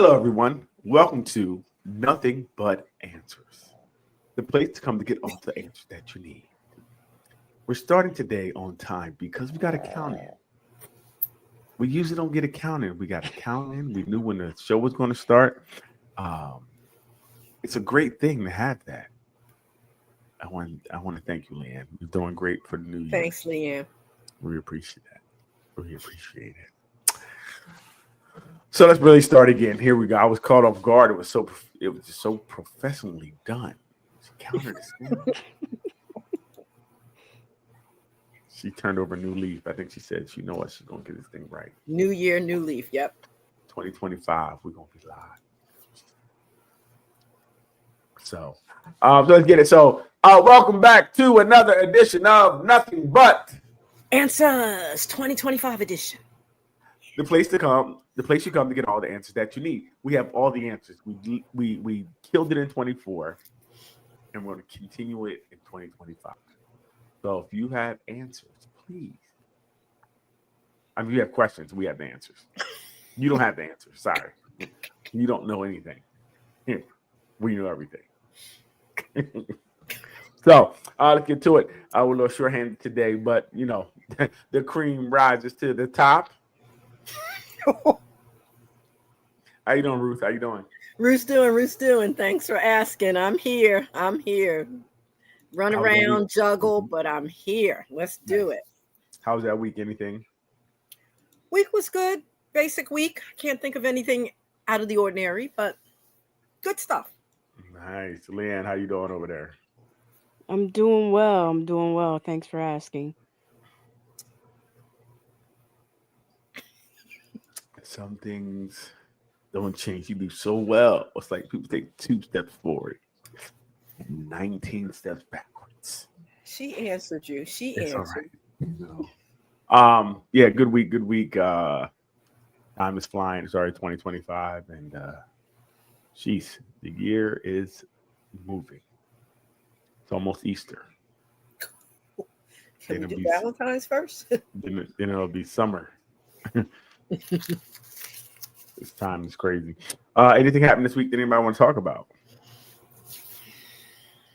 Hello, everyone. Welcome to Nothing But Answers, the place to come to get all the answers that you need. We're starting today on time because we got to count in. We usually don't get a count in. We got to count in. We knew when the show was going to start. Um, it's a great thing to have that. I want to thank you, Leanne. You're doing great for the new year. Thanks, Leanne. We appreciate that. We appreciate it. So let's really start again. Here we go. I was caught off guard. It was just so professionally done. She counted us in. She turned over a new leaf. I think she said, "You know what? She's gonna get this thing right." New year, new leaf. Yep. 2025, we're gonna be live. So let's get it. So, welcome back to another edition of Nothing But Answers 2025 edition. the place you come to get all the answers that you need. We have all the answers. We killed it in 24, and we're going to continue it in 2025. So if you have answers, please. I mean, you have questions. We have the answers. You don't have the answers. Sorry, you don't know anything. Here, we know everything. So let's get to it. We're a little short-handed today, but you know, the cream rises to the top. How you doing, Ruth? How you doing? Ruth's doing. Thanks for asking. I'm here. Run around, juggle, but I'm here. Let's do it. How was that week? Anything? Week was good. Basic week. Can't think of anything out of the ordinary, but good stuff. Nice. Leanne, how you doing over there? I'm doing well. Thanks for asking. Some things don't change. You do so well. It's like people take 2 steps forward and 19 steps backwards. She answered you. She It's all answered. right. Yeah, good week. Time is flying. It's already 2025, and jeez, the year is moving. It's almost Easter. Can we do Valentine's first? Then it'll be summer. This time is crazy. Anything happened this week that anybody want to talk about?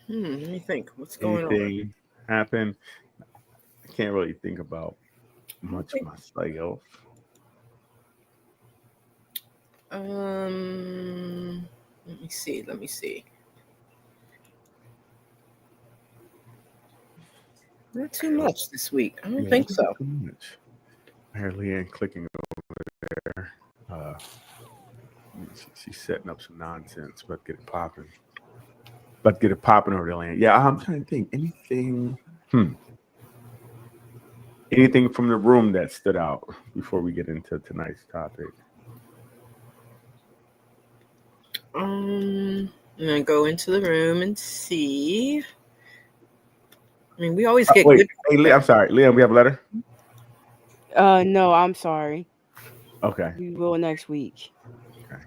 Let me think. What's going Anything happened? I can't really think about much myself. on? Let me see. Not too much this week. I don't think so. Too much. I heard Leanne clicking over there. She's setting up some nonsense, but get it popping. Over there, Leanne. Yeah, I'm trying to think. Anything from the room that stood out before we get into tonight's topic? I'm gonna go into the room and see. I mean, we always get wait. good. Hey, I'm sorry, Leanne. We have a letter. No, I'm sorry. Okay. We will next week. Okay.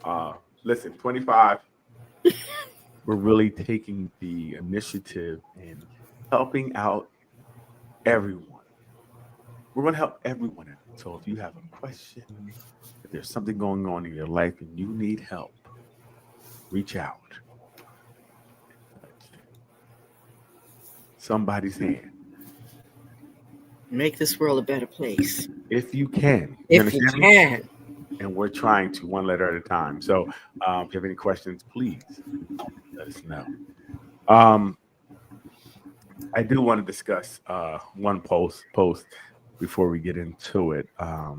All right. Listen, 25. We're really taking the initiative and helping out everyone. We're going to help everyone out. So if you have a question, if there's something going on in your life and you need help, reach out. Somebody's hand. Make this world a better place. If you can. If you can. And we're trying to, one letter at a time. So if you have any questions, please let us know. I do want to discuss one post before we get into it. I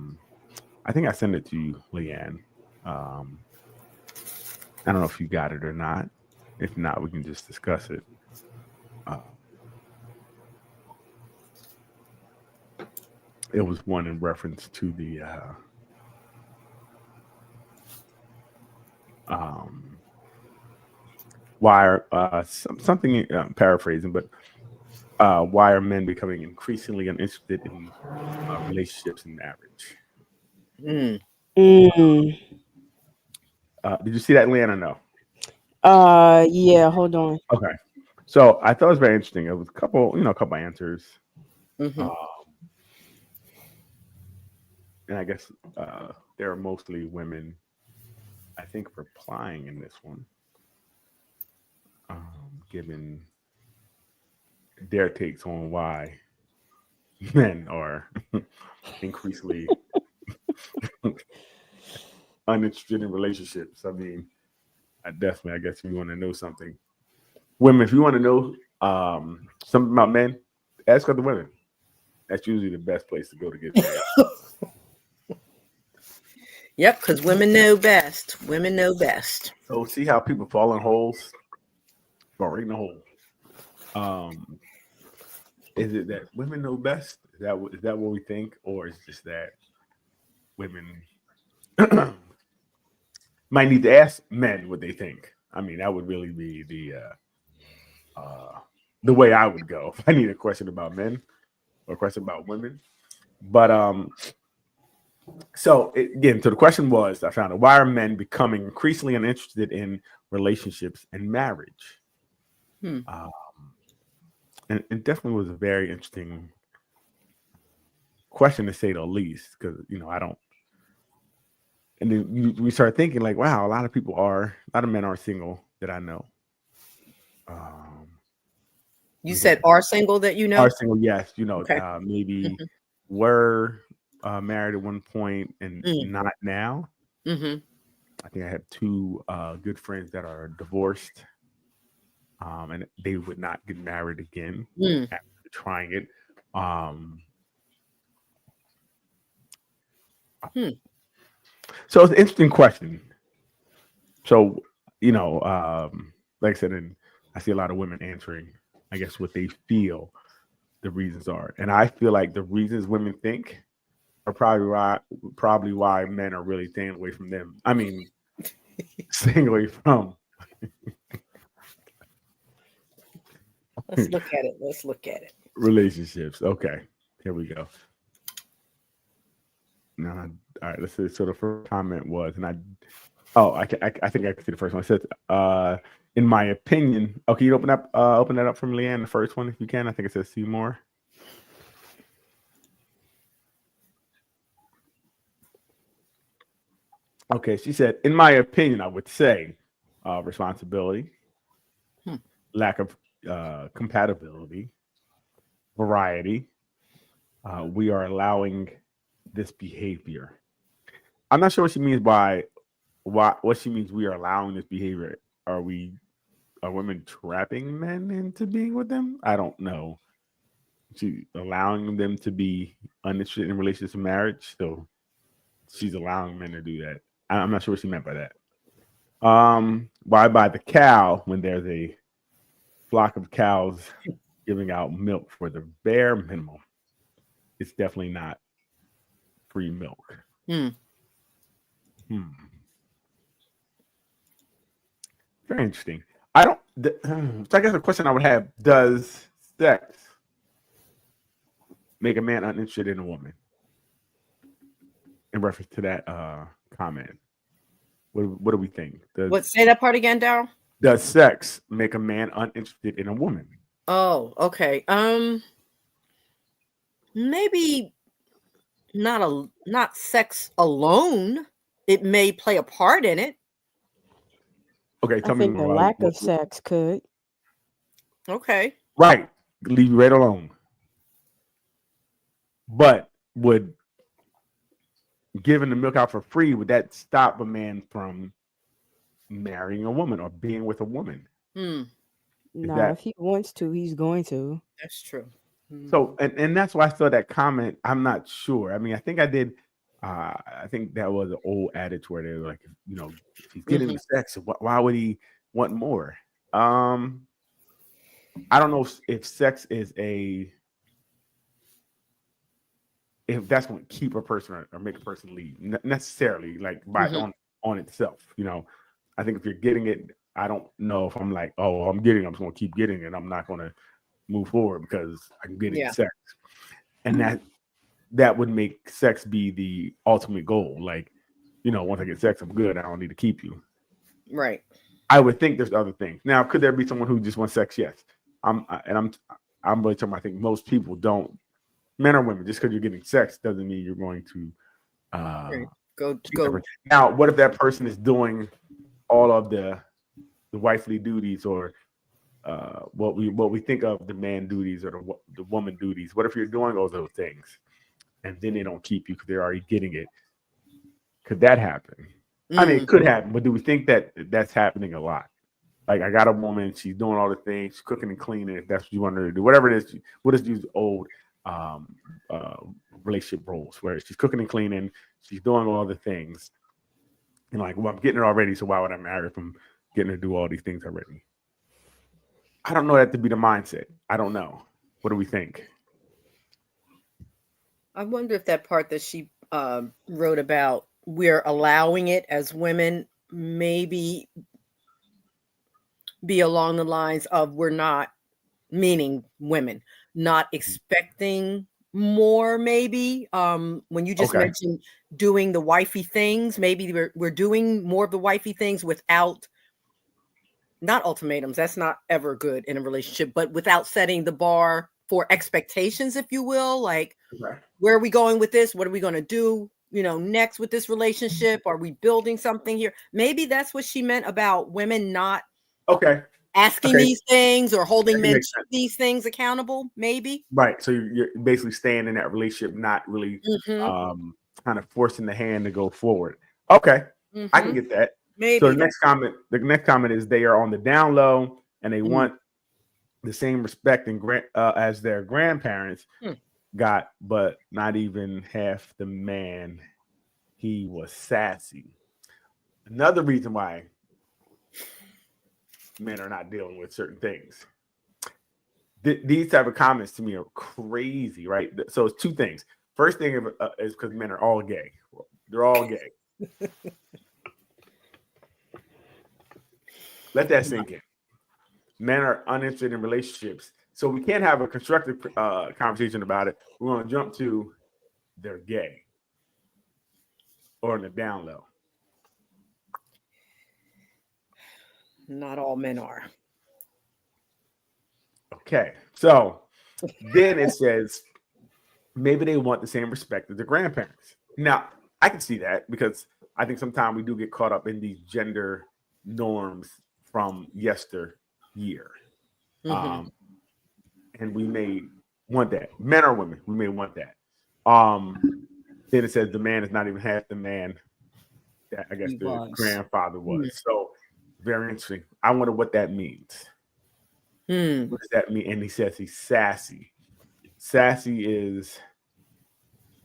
think I sent it to you, Leanne. I don't know if you got it or not. If not, we can just discuss it. It was one in reference to the why are something paraphrasing, but why are men becoming increasingly uninterested in relationships and marriage? Did you see that, Leanne, or no? Yeah, hold on. Okay. So I thought it was very interesting. It was a couple answers. and I guess there are mostly women, I think, replying in this one, given their takes on why men are increasingly uninterested in relationships. I mean, I guess if you want to know something, women, if you want to know something about men, ask other women. That's usually the best place to go to get married. Yep, because women know best. Women know best. So see how people fall in holes? Fall right in the hole. Is it that women know best? Is that what we think, or is it just that women might need to ask men what they think? I mean, that would really be the way I would go if I need a question about men or a question about women. But so the question was, I found out, why are men becoming increasingly uninterested in relationships and marriage? And it definitely was a very interesting question, to say the least, because I don't. And then we start thinking like, wow, a lot of men are single that I know. You said are single that you know? Are single, yes. Okay. Maybe were married at one point and not now. I think I have two good friends that are divorced, and they would not get married again after trying it. So it's an interesting question. So, like I said, and I see a lot of women answering, I guess, what they feel the reasons are. And I feel like the reasons women think are probably why men are really staying away from them. I mean, staying away from. Let's look at it. Relationships. Okay, here we go. Now, all right, let's see. So the first comment was, and I think I can see the first one. It says, in my opinion, okay, you open that up from Leanne, the first one, if you can. I think it says Seymour. Okay, she said, in my opinion, I would say responsibility, lack of compatibility, variety. We are allowing this behavior. I'm not sure what she means by what she means we are allowing this behavior. Are women trapping men into being with them? I don't know. She allowing them to be uninterested in relationships and marriage, so she's allowing men to do that. I'm not sure what she meant by that. Why buy the cow when there's a flock of cows giving out milk for the bare minimum? It's definitely not free milk. Very interesting. So I guess the question I would have: does sex make a man uninterested in a woman? In reference to that comment, what do we think? Say that part again, Daryl? Does sex make a man uninterested in a woman? Oh, okay. Maybe not sex alone. It may play a part in it. Okay, tell me the lack of sex could. Okay. Right. Leave you right alone. But would giving the milk out for free, would that stop a man from marrying a woman or being with a woman? No, if he wants to, he's going to. That's true. So, and that's why I saw that comment. I'm not sure. I mean, I think I did. I think that was an old adage where they were like, if he's getting the sex, why would he want more? I don't know if sex is if that's going to keep a person or make a person leave necessarily, like by on itself. I think if you're getting it, I don't know if I'm like, I'm just going to keep getting it. I'm not going to move forward because I'm getting sex, and that would make sex be the ultimate goal. Like, once I get sex, I'm good. I don't need to keep you. Right. I would think there's other things. Now, could there be someone who just wants sex? Yes. I'm really talking. I think most people don't. Men or women, just because you're getting sex doesn't mean you're going to Uh, Go. Now, what if that person is doing all of the wifely duties, or what we think of the man duties or the woman duties? What if you're doing all those things and then they don't keep you because they're already getting it? Could that happen? I mean, it could happen, but do we think that that's happening a lot? Like, I got a woman, she's doing all the things, she's cooking and cleaning, if that's what you want her to do, whatever it is. What is these old relationship roles where she's cooking and cleaning, she's doing all the things, and like, well, I'm getting her already, so why would I marry her if I'm getting her to do all these things already? I don't know that to be the mindset. I don't know. What do we think? I wonder if that part that she wrote about, we're allowing it as women, maybe be along the lines of we're not, meaning women, not expecting more, maybe. When you just mentioned doing the wifey things, maybe we're doing more of the wifey things without, not ultimatums, that's not ever good in a relationship, but without setting the bar for expectations, if you will. Like, where are we going with this? What are we going to do, next with this relationship? Are we building something here? Maybe that's what she meant about women not asking these things or holding men to these things accountable, maybe. Right. So you're basically staying in that relationship, not really kind of forcing the hand to go forward. Okay. I can get that. Maybe. So the next comment is they are on the down low and they want the same respect and as their grandparents got, but not even half the man. He was sassy. Another reason why men are not dealing with certain things. These type of comments to me are crazy, right? So it's two things. First thing is because men are all gay. They're all gay. Let that sink in. Men are uninterested in relationships. So we can't have a constructive conversation about it. We're going to jump to they're gay or in the down low. Not all men are. Okay. So then it says maybe they want the same respect as their grandparents. Now, I can see that because I think sometimes we do get caught up in these gender norms from yesteryear. And we may want that. Men or women, we may want that. Then it says the man is not even half the man that I guess the grandfather was. So very interesting. I wonder what that means. What does that mean? And he says he's sassy. Sassy is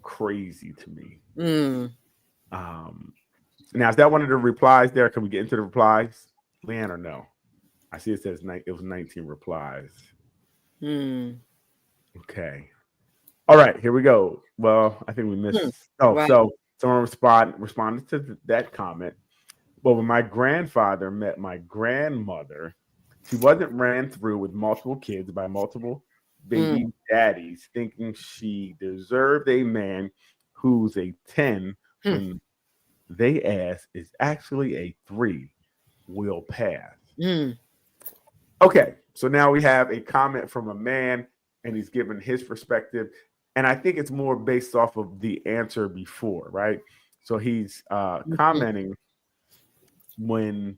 crazy to me. Now, is that one of the replies there? Can we get into the replies, Leanne, or no? I see it says it was 19 replies. Okay. All right, here we go. Well, I think we missed. So someone responded to that comment. Well, when my grandfather met my grandmother, she wasn't ran through with multiple kids by multiple baby daddies, thinking she deserved a man who's a 10 when they ass is actually a 3 will pass. Okay, so now we have a comment from a man, and he's given his perspective, and I think it's more based off of the answer before, right? So he's commenting when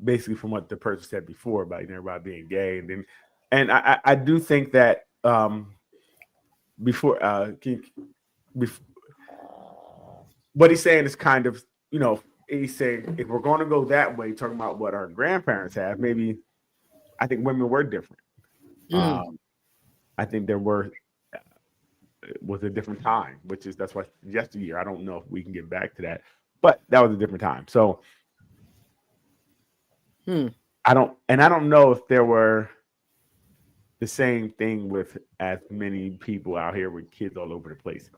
basically from what the person said before about being gay, and I do think that before what he's saying is kind of, he's saying if we're going to go that way, talking about what our grandparents have, maybe I think women were different. I think there was a different time, that's why yesteryear. I don't know if we can get back to that, but that was a different time. So I don't know if there were the same thing with as many people out here with kids all over the place.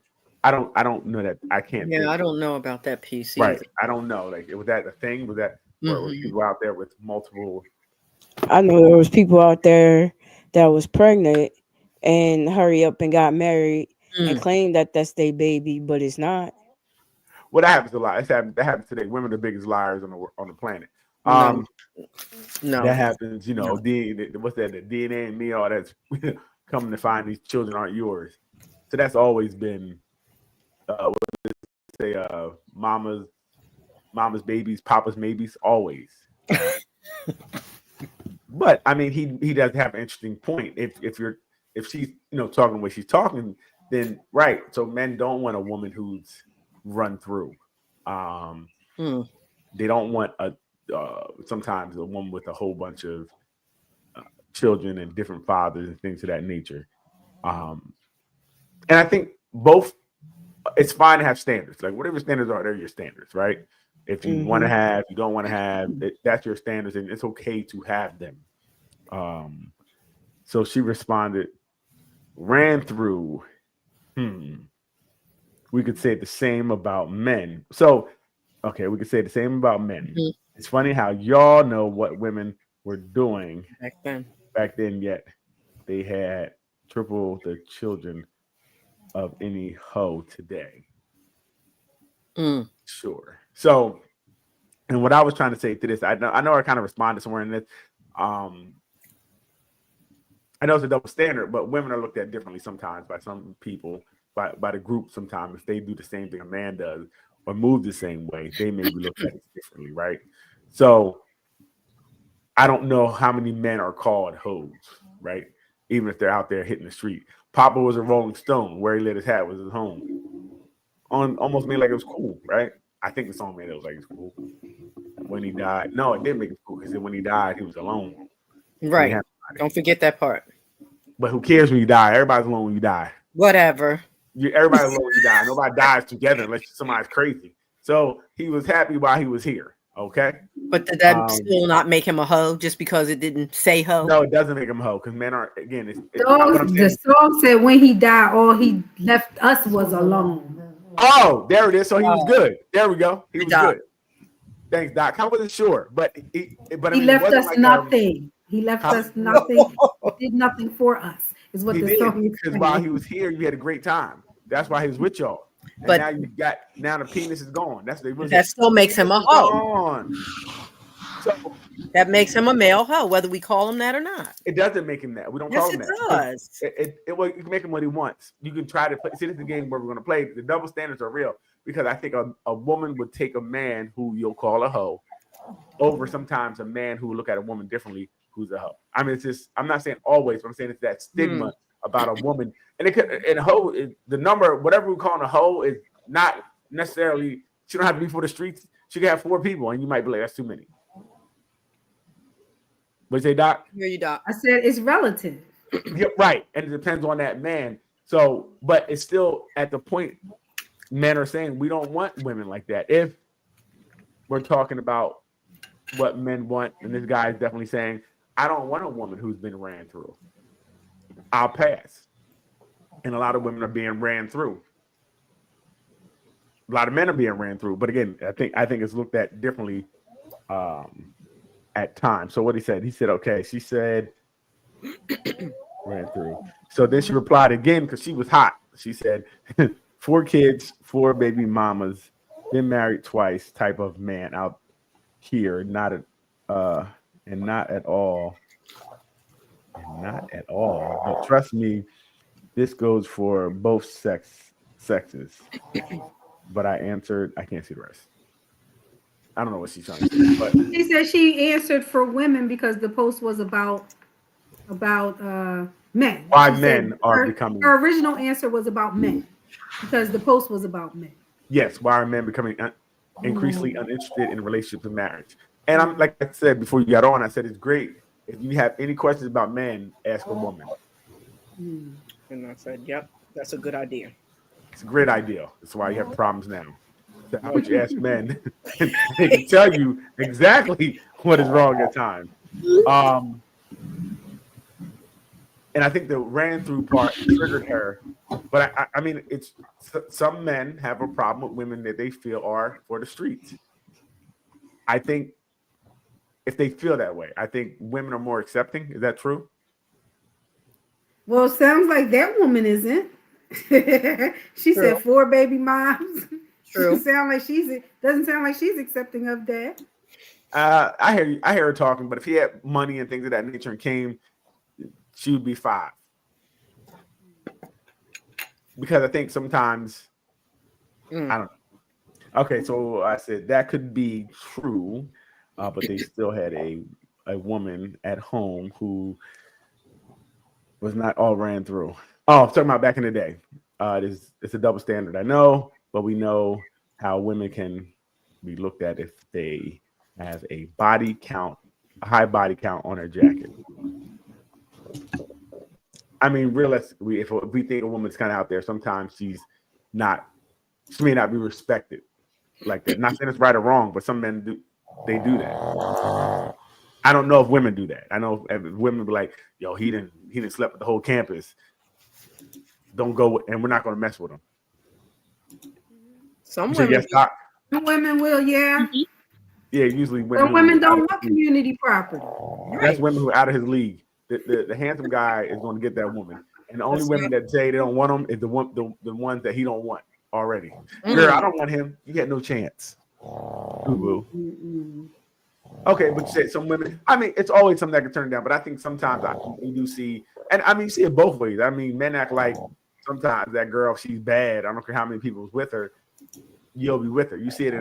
I don't know that. I can't. Yeah, I don't know about that piece right. either. I don't know. Like, was that a thing? Was that were people out there with multiple? I know there was people out there that was pregnant and hurry up and got married and claimed that that's their baby, but it's not. Well, that happens a lot. That happens today. Women are the biggest liars on the planet. No. That happens. What's that? The DNA and me, all that's coming to find these children aren't yours. So that's always been what did they say? Mama's babies, Papa's maybes, always. But I mean, he does have an interesting point. If she's talking the way she's talking, then right. So men don't want a woman who's run through. They don't want sometimes a woman with a whole bunch of children and different fathers and things of that nature. And I think both. It's fine to have standards. Like whatever standards are, they're your standards, right? If you want to have, you don't want to have, that's your standards, and it's okay to have them. So she responded, ran through. We could say the same about men. So, okay, we could say the same about men. It's funny how y'all know what women were doing back then, yet they had triple the children of any hoe today. Sure. So, and what I was trying to say to this, I know I kind of responded somewhere in this. I know it's a double standard, but women are looked at differently sometimes by some people, by the group. Sometimes if they do the same thing a man does or move the same way, they may be looked at differently, right? So I don't know how many men are called hoes, right? Even if they're out there hitting the street. Papa was a Rolling Stone. Where he lit his hat was his home. Almost made like it was cool, right? I think the song made it was like it's cool. When he died, no, it didn't make it cool because when he died, he was alone. Right. Don't forget that part. But who cares when you die? Everybody's alone when you die. Whatever. Everybody's alone when you die. Nobody dies together unless somebody's crazy. So he was happy while he was here. Okay. But did that still not make him a hoe just because it didn't say hoe? No, it doesn't make him a hoe because men are, again, the song said when he died, all he left us was alone. Oh, there it is. So he was good. There we go. He was good. Thanks, Doc. I wasn't sure, but he left us like nothing. He left us nothing. Did nothing for us. Is what the song is. Because while he was here, you had a great time. That's why he was with y'all. And but now the penis is gone. That still makes him a hoe. So that makes him a male hoe, whether we call him that or not. It doesn't make him that. We don't call him that. Yes, it does. You can make him what he wants. You can try to play. See, this is the game where we're going to play. The double standards are real because I think a woman would take a man who you'll call a hoe over sometimes a man who will look at a woman differently who's a hoe. I mean, it's just, I'm not saying always, but I'm saying it's that stigma about a woman. And it could, and a hoe, the number, whatever we call a hoe is not necessarily, she don't have to be for the streets. She can have 4 people and you might be like, that's too many. What you say, Doc? Hear you, Doc. I said it's relative. Yeah, right. And it depends on that man. So, but it's still at the point men are saying we don't want women like that. If we're talking about what men want, and this guy is definitely saying, I don't want a woman who's been ran through. I'll pass. And a lot of women are being ran through. A lot of men are being ran through. But again, I think it's looked at differently at times. So what he said, okay, she said ran through. So then she replied again because she was hot. She said, 4 kids, 4 baby mamas, been married twice type of man out here, not at all. But trust me, this goes for both sexes. But I answered, I can't see the rest. I don't know what she's trying to say. But she said she answered for women because the post was about men. Why men are becoming. Her original answer was about men because the post was about men. Yes, why are men becoming increasingly uninterested in relationships and marriage? And I'm like I said before you got on, I said it's great. If you have any questions about men, ask a woman. And I said, yep, that's a good idea. It's a great idea. That's why you have problems now. So how would you ask men? They can tell you exactly what is wrong at times. And I think the ran through part triggered her. But I mean, it's some men have a problem with women that they feel are for the streets. I think if they feel that way, I think women are more accepting. Is that true? Well, it sounds like that woman isn't. She True. said 4 baby moms. True. Doesn't sound like she's accepting of that. I hear her talking, but if he had money and things of that nature and came, she would be 5. Because I think sometimes I don't know. Okay, so I said that could be true, but they still had a woman at home who was not all ran through. Oh, I'm talking about back in the day. It's a double standard, I know, but we know how women can be looked at if they have a high body count on their jacket. I mean, realistically, if we think a woman's kind of out there, sometimes she may not be respected like that. Not saying it's right or wrong, but some men do that. I don't know if women do that. I know if women be like, "Yo, he didn't slept with the whole campus. Don't go, and we're not going to mess with him." Some women, yes, Doc. Women will, yeah. Yeah, usually women don't want community property. That's women who are out of his league. The handsome guy is going to get that woman, and the only women that say they don't want him is the ones that he don't want already. Girl, I don't want him. You got no chance. Okay, but you said some women. I mean, it's always something that can turn down. But I think sometimes you do see, and I mean, you see it both ways. I mean, men act like sometimes that girl, she's bad. I don't care how many people was with her. You'll be with her. You see it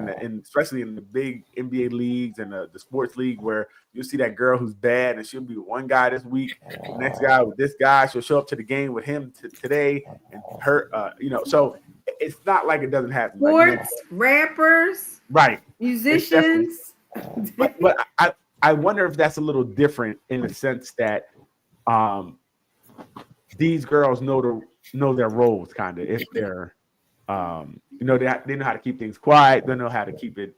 especially in the big NBA leagues and the sports league where you see that girl who's bad and she'll be with one guy this week, the next guy with this guy. She'll show up to the game with him today, and her, So it's not like it doesn't happen. Sports, rappers, right? Musicians. But I wonder if that's a little different in the sense that these girls know their roles, kind of, if they're they know how to keep things quiet. They know how to keep it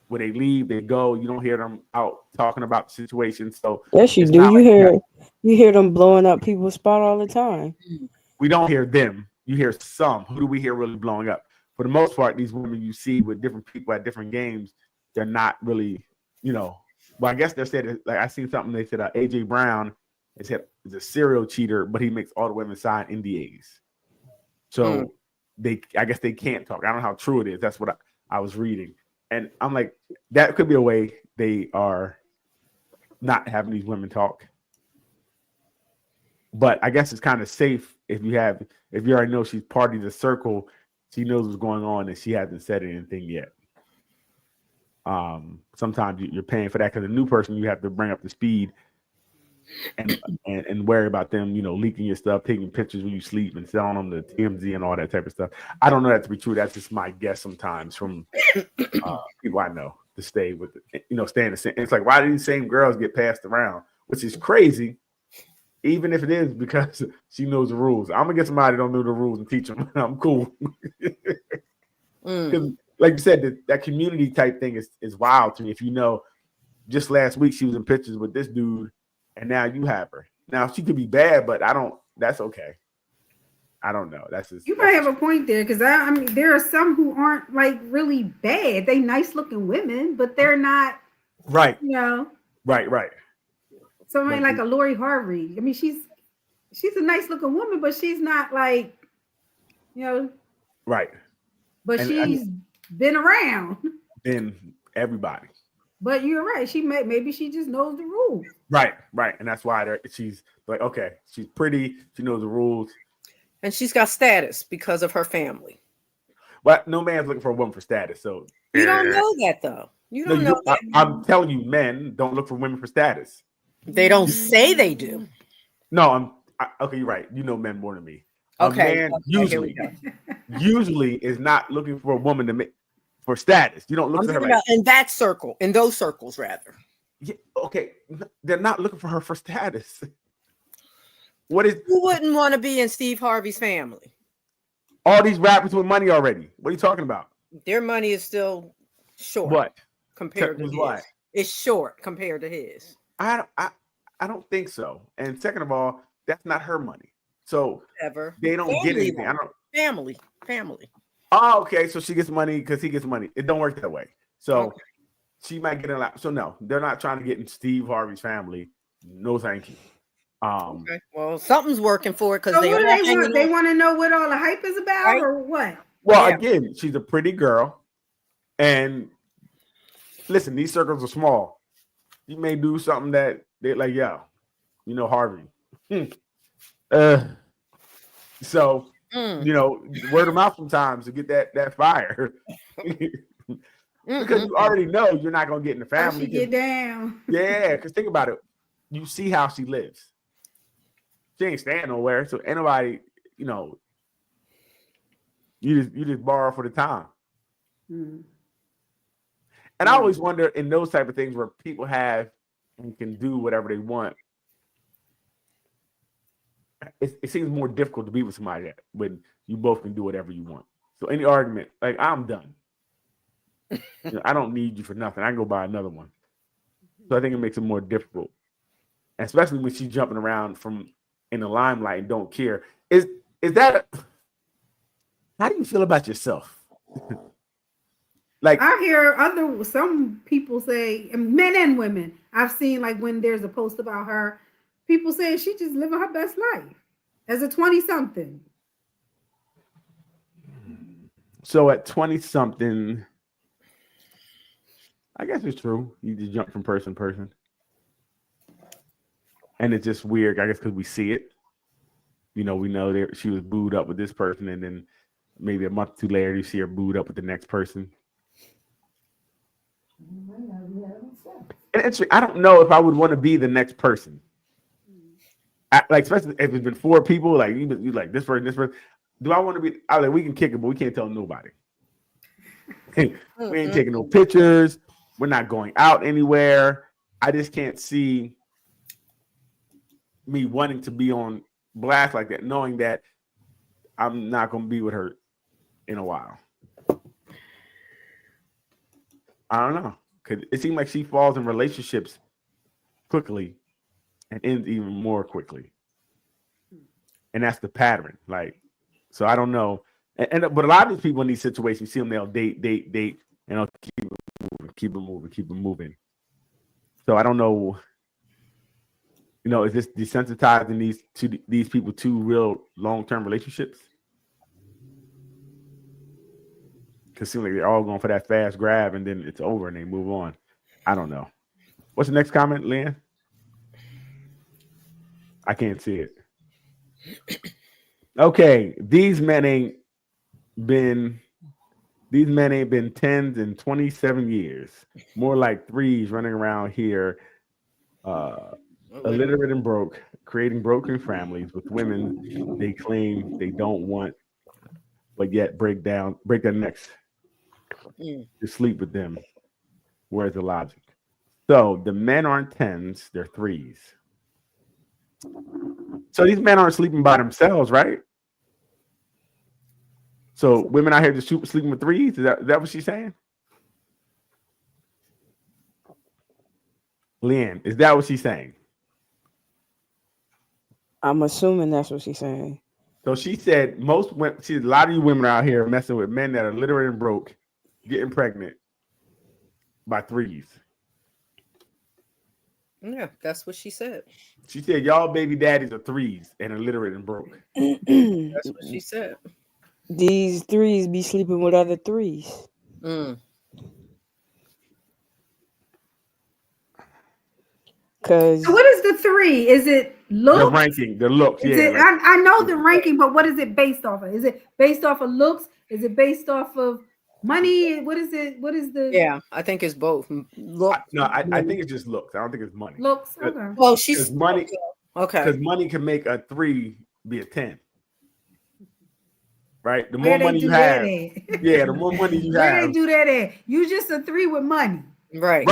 when they leave, they go. You don't hear them out talking about the situation. So yes, you do. You hear them blowing up people's spot all the time. We don't hear them. You hear some. Who do we hear really blowing up? For the most part, these women you see with different people at different games, they're not really, well, I guess they said, like, I seen something, they said AJ Brown is a serial cheater, but he makes all the women sign NDAs. So I guess they can't talk. I don't know how true it is. That's what I was reading. And I'm like, that could be a way they are not having these women talk. But I guess it's kind of safe if you already know she's part of the circle, she knows what's going on and she hasn't said anything yet. Sometimes you're paying for that because a new person you have to bring up the speed and worry about them, leaking your stuff, taking pictures when you sleep and selling them to TMZ and all that type of stuff. I don't know that to be true. That's just my guess sometimes from people I know to stay with, stay in the same. It's like, why do these same girls get passed around? Which is crazy, even if it is because she knows the rules. I'm gonna get somebody that don't know the rules and teach them. I'm cool. Because like you said, that community type thing is wild to me. If just last week she was in pictures with this dude, and now you have her. Now she could be bad, but that's okay. I don't know. You might have a point there, because I mean there are some who aren't like really bad. They nice looking women, but they're not right. Right. Somebody like a Lori Harvey. I mean, she's a nice looking woman, but she's not like, right. But she's been around. Been everybody. But you're right. Maybe she just knows the rules. Right. And that's why she's like, okay, she's pretty. She knows the rules. And she's got status because of her family. But no man's looking for a woman for status. So you don't know that, though. You don't know that. I'm telling you, men don't look for women for status. They don't say they do. No, okay, you're right. You know men more than me. Okay. A man usually is not looking for a woman for status. You don't look at her about in that circle, in those circles, rather. Yeah, okay, they're not looking for her for status. Who wouldn't want to be in Steve Harvey's family? All these rappers with money already. What are you talking about? Their money is still short. What compared to his? What? It's short compared to his. I don't think so. And second of all, that's not her money. So they don't get anything. Family. Oh, okay. So she gets money because he gets money. It don't work that way. So she might get a lot. So no, they're not trying to get in Steve Harvey's family. No, thank you. Okay. Well, something's working for it because so they want to know what all the hype is about, right? Or what? Well, again, she's a pretty girl, and listen, these circles are small. You may do something that they're like, Harvey. So You know, word of mouth sometimes to get that fire. Because you already know you're not gonna get in the family. She get down. Yeah, because think about it. You see how she lives. She ain't staying nowhere. So anybody, you know, you just borrow for the time. And I always wonder in those type of things where people have and can do whatever they want. It seems more difficult to be with somebody that when you both can do whatever you want. So any argument, like I'm done. You know, I don't need you for nothing. I can go buy another one. So I think it makes it more difficult, especially when she's jumping around from in the limelight and don't care. Is that? How do you feel about yourself? Like I hear some people say, men and women. I've seen like when there's a post about her, people say she just living her best life as a 20-something. So at 20-something. I guess it's true. You just jump from person to person. And it's just weird, I guess, because we see it. You know, we know that she was booed up with this person, and then maybe a month or two later, you see her booed up with the next person. And it's, I don't know if I would want to be the next person. Like, especially if it's been 4 people, like you like this person. Do I want to be? I like we can kick it, but we can't tell nobody. We ain't taking no pictures. We're not going out anywhere. I just can't see me wanting to be on blast like that, knowing that I'm not going to be with her in a while. I don't know. Because it seems like she falls in relationships quickly and ends even more quickly. And that's the pattern. Like, so I don't know. But a lot of these people in these situations, you see them, they'll date, and they'll keep it moving. So I don't know. You know, is this desensitizing these people to real long-term relationships? Because it seems like they're all going for that fast grab and then it's over and they move on. I don't know. What's the next comment, Lynn? I can't see it. Okay, these men ain't been 10s and 27 years. More like 3s running around here, illiterate and broke, creating broken families with women they claim they don't want, but yet break their necks to sleep with them. Where's the logic? So the men aren't 10s, they're 3s. So these men aren't sleeping by themselves, right? So women out here just sleeping with 3s? Is that what she's saying? Lynn, is that what she's saying? I'm assuming that's what she's saying. So she said most women, a lot of you women out here messing with men that are literate and broke, getting pregnant by 3s. Yeah, that's what she said. She said y'all baby daddies are 3s and illiterate and broke. That's what she said. These 3s be sleeping with other 3s. Cause so what is the 3? Is it looks? The ranking, the looks. I know the ranking, but what is it based off of? Is it based off of looks? Is it based off of money? What is it? What is the? Yeah, I think it's both. Look, I think it's just looks. I don't think it's money. Looks. Okay. Well, she's money. Okay. Because money can make a 3 be a 10. Right? The Where more they money do you that have, at? yeah, the more money you Where have. they do that at? You just a 3 with money. Right.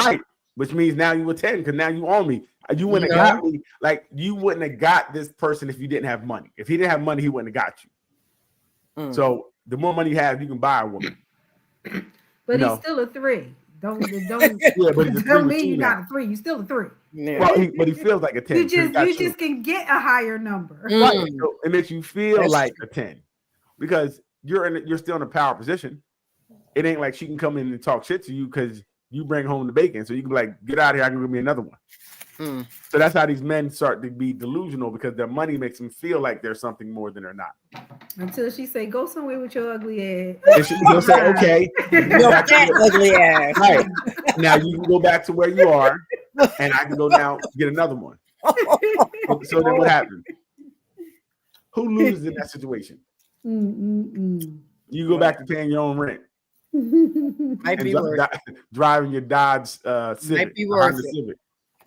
Which means now you a 10 because now you own me. You wouldn't have got me. Like you wouldn't have got this person if you didn't have money. If he didn't have money, he wouldn't have got you. So the more money you have, you can buy a woman. But he's still a 3. Don't yeah, but it's don't mean you got a 3. You still a 3. Yeah. Well, but he feels like a 10. You just can get a higher number. Right. So it makes you feel like a 10 because you're still in a power position. It ain't like she can come in and talk shit to you because you bring home the bacon. So you can be like, get out of here. I can give me another one. So that's how these men start to be delusional because their money makes them feel like they're something more than they're not. Until she say, go somewhere with your ugly ass. And she'll say, okay. Your fat ugly ass. Right. Now you can go back to where you are and I can go now get another one. So then what happens? Who loses in that situation? You go back to paying your own rent. Might be worth it. Driving your Dodge Civic. Might be worth it. Civic.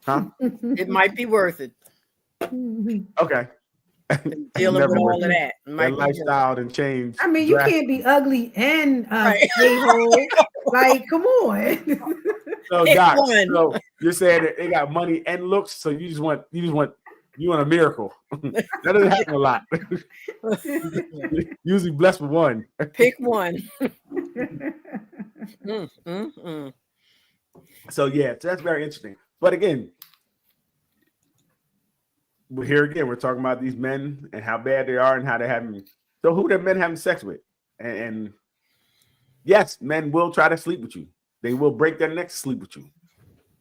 Huh? It might be worth it. Okay. Dealing with all of that. That lifestyle and change. I mean, you can't be ugly and a-hole. Like, come on. So, Doc, so you're saying that they got money and looks, so you want a miracle. That doesn't happen a lot. Usually blessed with one. Pick one. So yeah, so that's very interesting. But again, we're talking about these men and how bad they are and how they're having. So who the men having sex with? And yes, men will try to sleep with you. They will break their necks to sleep with you.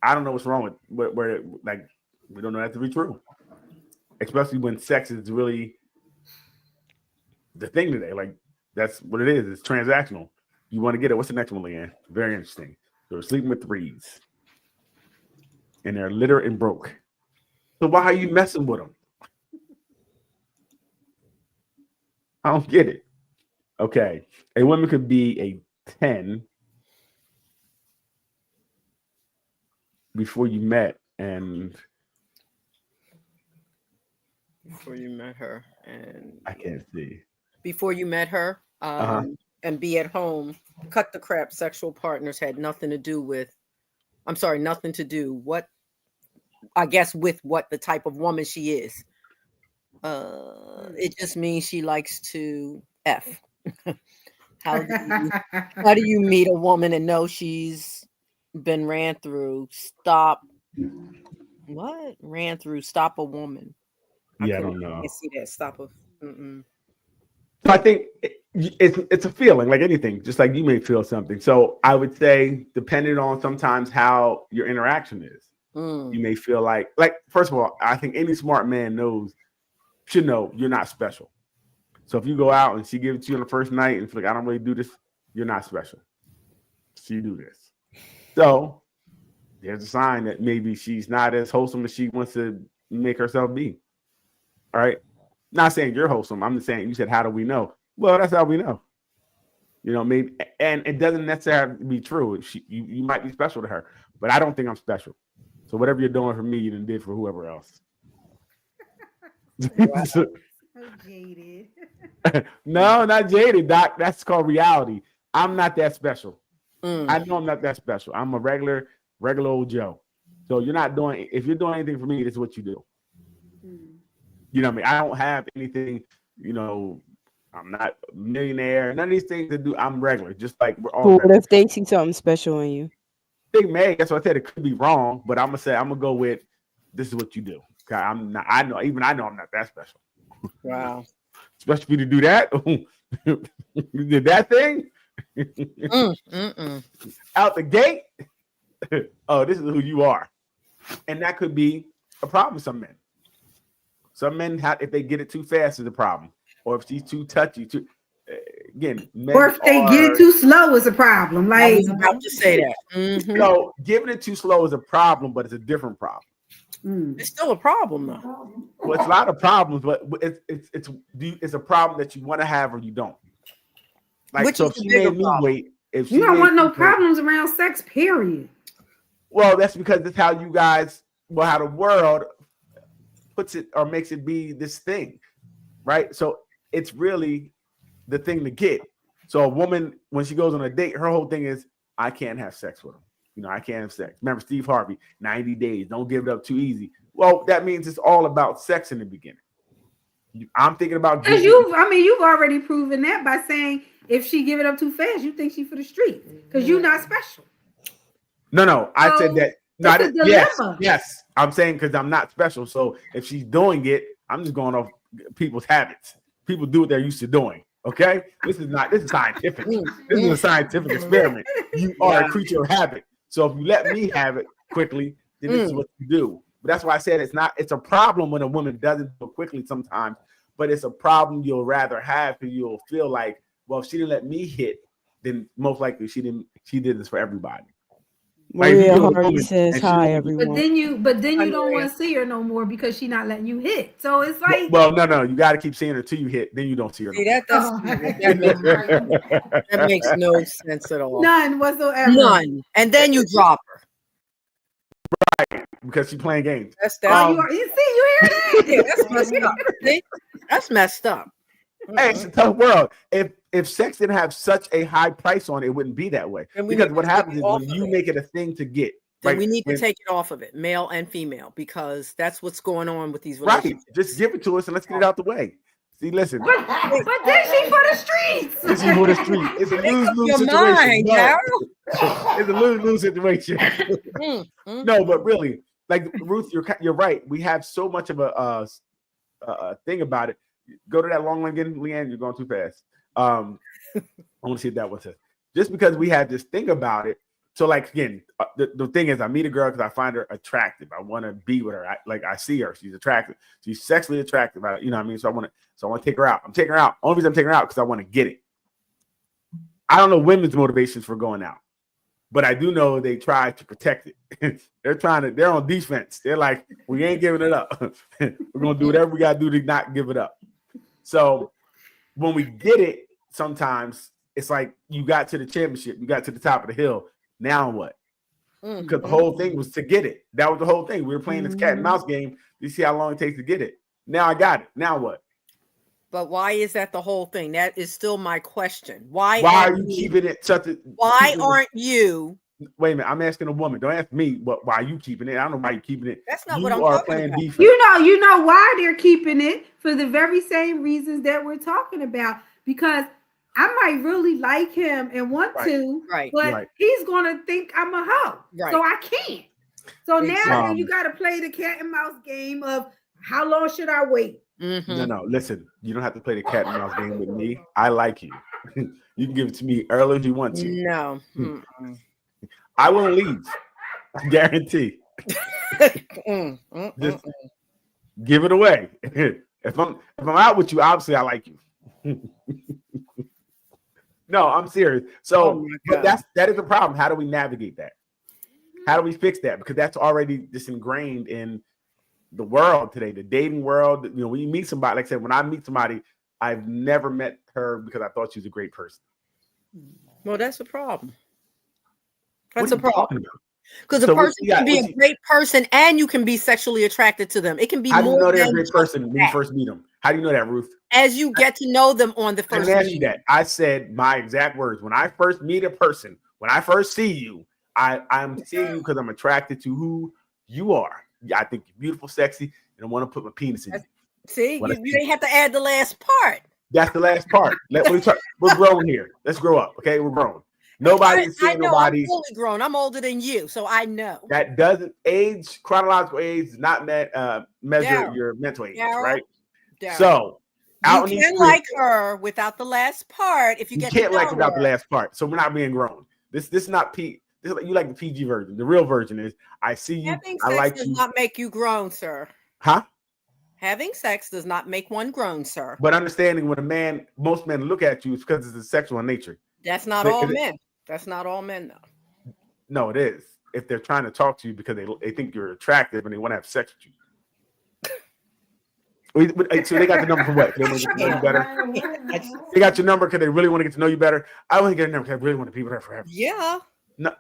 I don't know what's wrong with where like we don't know that to be true. Especially when sex is really the thing today. Like that's what it is. It's transactional. You want to get it. What's the next one, Leanne? Very interesting. They're sleeping with threes. And they're literate and broke. So why are you messing with them? I don't get it. Okay. A woman could be a 10 before you met and before you met her and I can't see. Before you met her and be at home, cut the crap. Sexual partners had nothing to do with what I guess with what the type of woman she is. It just means she likes to F. How do you meet a woman and know she's been ran through? Stop a woman. I don't know. I see that. Stop a. So I think it's a feeling like anything, just like you may feel something. So I would say, depending on sometimes how your interaction is, you may feel like first of all, I think any smart man should know you're not special. So if you go out and she gives it to you on the first night and feel like I don't really do this, you're not special. She do this. So there's a sign that maybe she's not as wholesome as she wants to make herself be. All right. Not saying you're wholesome. I'm just saying you said, how do we know? Well, that's how we know. You know, maybe, and it doesn't necessarily have to be true. You might be special to her, but I don't think I'm special. So whatever you're doing for me, you done did for whoever else. So jaded. No, not jaded, Doc. That's called reality. I'm not that special. I know I'm not that special. I'm a regular old Joe. So if you're doing anything for me, this is what you do. You know what I mean? I don't have anything, I'm not a millionaire. None of these things to do. I'm regular, just like we're all. What if they see something special in you? They may. That's what I said. It could be wrong, but I'm gonna go with this is what you do. Okay, I'm not. I know I'm not that special. Wow. Especially for you to do that. You did that thing out the gate. Oh, this is who you are, and that could be a problem with some men. Some men, if they get it too fast, is a problem, or if she's too touchy. Again, or if they get it too slow, is a problem. Like I was about to say that. No, giving it too slow is a problem, but it's a different problem. It's still a problem, though. Well, it's a lot of problems, but it's a problem that you want to have or you don't. Like, which so is if she made me wait, if you don't want no problems around sex, period. Well, that's because that's how you guys, how the world puts it or makes it be this thing, right? So it's really the thing to get. So a woman, when she goes on a date, her whole thing is, I can't have sex with him. I can't have sex. Remember Steve Harvey, 90 days. Don't give it up too easy. Well, that means it's all about sex in the beginning. I'm thinking about you've already proven that by saying if she give it up too fast, you think she for the street because you're not special. No, I said that. No, yes. I'm saying because I'm not special. So if she's doing it, I'm just going off people's habits. People do what they're used to doing. Okay, this is scientific. This is a scientific experiment. You are a creature of habit. So if you let me have it quickly, then this is what you do. But that's why I said it's a problem when a woman doesn't do it quickly sometimes, but it's a problem you'll rather have because you'll feel like, well, if she didn't let me hit, then most likely she did this for everybody. Like, if you Maria deal with a Hardy woman says and she hi, don't- But everyone. then you Hi, don't Maria. want to see her no more because she's not letting you hit. So it's like, Well, no, you got to keep seeing her till you hit. Then you don't see her. See, No that makes no sense at all. none whatsoever. None. And then you drop her. because she's playing games. That's Oh, you see, you hear that? yeah, that's messed up. See? That's messed up. Hey, it's a tough world. If sex didn't have such a high price on it, it wouldn't be that way. And we Because need what to take happens it is off when of you it. make it a thing to get, Then right, we need to when- take it off of it, male and female, because that's what's going on with these right, relationships. just give it to us and let's get it out the way. See, listen, But then she for the streets. this is for the street. It's a lose-lose Your situation. mind, No, Daryl. it's a lose-lose situation. Mm. No, but really, like Ruth, you're right. We have so much of a thing about it. Go to that long one again, Leanne. You're going too fast. I want to see if that was it. Just because we have this thing about it. So, like again, the thing is, I meet a girl because I find her attractive. I want to be with her. I see her. She's attractive. She's sexually attractive. You know what I mean? So I want to take her out. I'm taking her out. Only reason I'm taking her out because I want to get it. I don't know women's motivations for going out, but I do know they try to protect it. They're on defense. They're like, we ain't giving it up. We're gonna do whatever we gotta do to not give it up. So when we get it, sometimes it's like you got to the championship, you got to the top of the hill. Now what? Because the whole thing was to get it. That was the whole thing. We were playing this cat and mouse game. You see how long it takes to get it. Now I got it. Now what? But why is that the whole thing? That is still my question. Why are you keeping it such a? Why aren't you? Wait a minute. I'm asking a woman. Don't ask me why are you keeping it. I don't know why you're keeping it. That's not you what I'm are talking playing about. defense. You know why they're keeping it for the very same reasons that we're talking about. Because I might really like him and want to, Right. but he's gonna think I'm a hoe, so I can't. So now you got to play the cat and mouse game of how long should I wait? No. Listen, you don't have to play the cat and mouse game with me. I like you. You can give it to me early if you want to. No. I won't leave. I guarantee. Just give it away. If I'm out with you, obviously I like you. No, I'm serious. So but that is the problem. How do we navigate that? How do we fix that? Because that's already just ingrained in the world today, the dating world. You know, when you meet somebody, like I said, when I meet somebody, I've never met her because I thought she was a great person. Well, that's a problem. That's a problem. Because So a person can be a great person and you can be sexually attracted to them. It can be How do you more know they're a than great person when you first meet them? How do you know that, Ruth? as you get to know them on the I first didn't ask you meeting. that. I said my exact words. When I first meet a person, when I first see you, I'm seeing you because I'm attracted to who you are. I think you're beautiful, sexy, and I want to put my penis in you. See, you ain't have to add the last part. That's the last part. We're grown here. Let's grow up, okay? We're grown. Nobody's I seeing know, nobody. I'm fully grown. I'm older than you, so I know. That doesn't age, chronological age does not measure Daryl. your mental age, Daryl. right? Daryl. So you can like her without the last part if you get can't to know like without her. the last part. So we're not being grown. This is not P. This is, you like the PG version. The real version is I see you. Having I sex like does you. not make you grown, sir. Huh? Having sex does not make one grown, sir. But understanding when most men look at you is because it's a sexual nature. That's not all men. That's not all men, though. No, it is. If they're trying to talk to you because they think you're attractive and they want to have sex with you. So they got the number for what? They want to get to know you better. They got your number because they really want to get to know you better. I want to get a number because I really want to be with her forever. Yeah. No,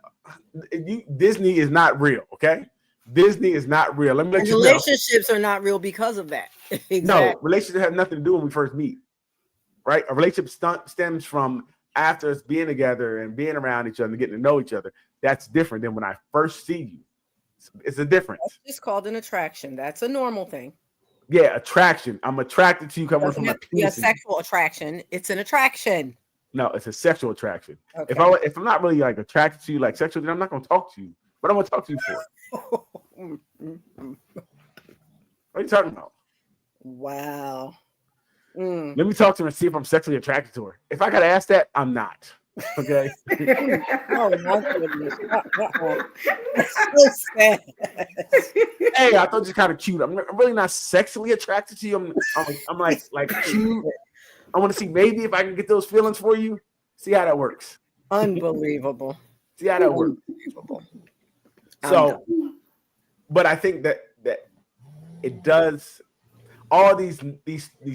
Disney is not real. Okay, Disney is not real. Let me let you know. Relationships are not real because of that. Exactly. No, relationships have nothing to do when we first meet. Right? A relationship stems from after us being together and being around each other and getting to know each other. That's different than when I first see you. It's a difference. That's just called an attraction. That's a normal thing. Yeah, attraction. I'm attracted to you coming from my penis. A sexual attraction. It's an attraction. No, it's a sexual attraction. Okay. If I'm not really like attracted to you like sexually, then I'm not going to talk to you. What I'm going to talk to you for? What are you talking about? Wow. Let me talk to her and see if I'm sexually attracted to her. If I got to ask that, I'm not. Okay. Oh my goodness. That's so sad. Hey, I thought you're kind of cute. I'm really not sexually attracted to you. I'm like cute. I want to see maybe if I can get those feelings for you. See how that works. Unbelievable. See how that works. Unbelievable. So, but I think that it does. All these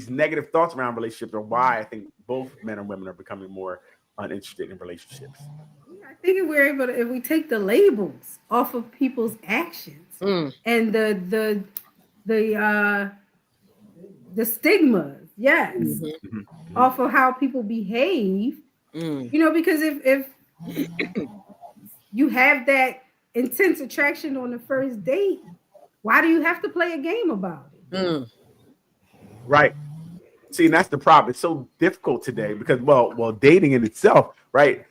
negative thoughts around relationships are why I think both men and women are becoming more uninterested in relationships. I think if we're able to, if we take the labels off of people's actions and the stigmas, yes, off of how people behave, you know, because if you have that intense attraction on the first date, why do you have to play a game about it? Right. See, and that's the problem. It's so difficult today because, well, dating in itself, right?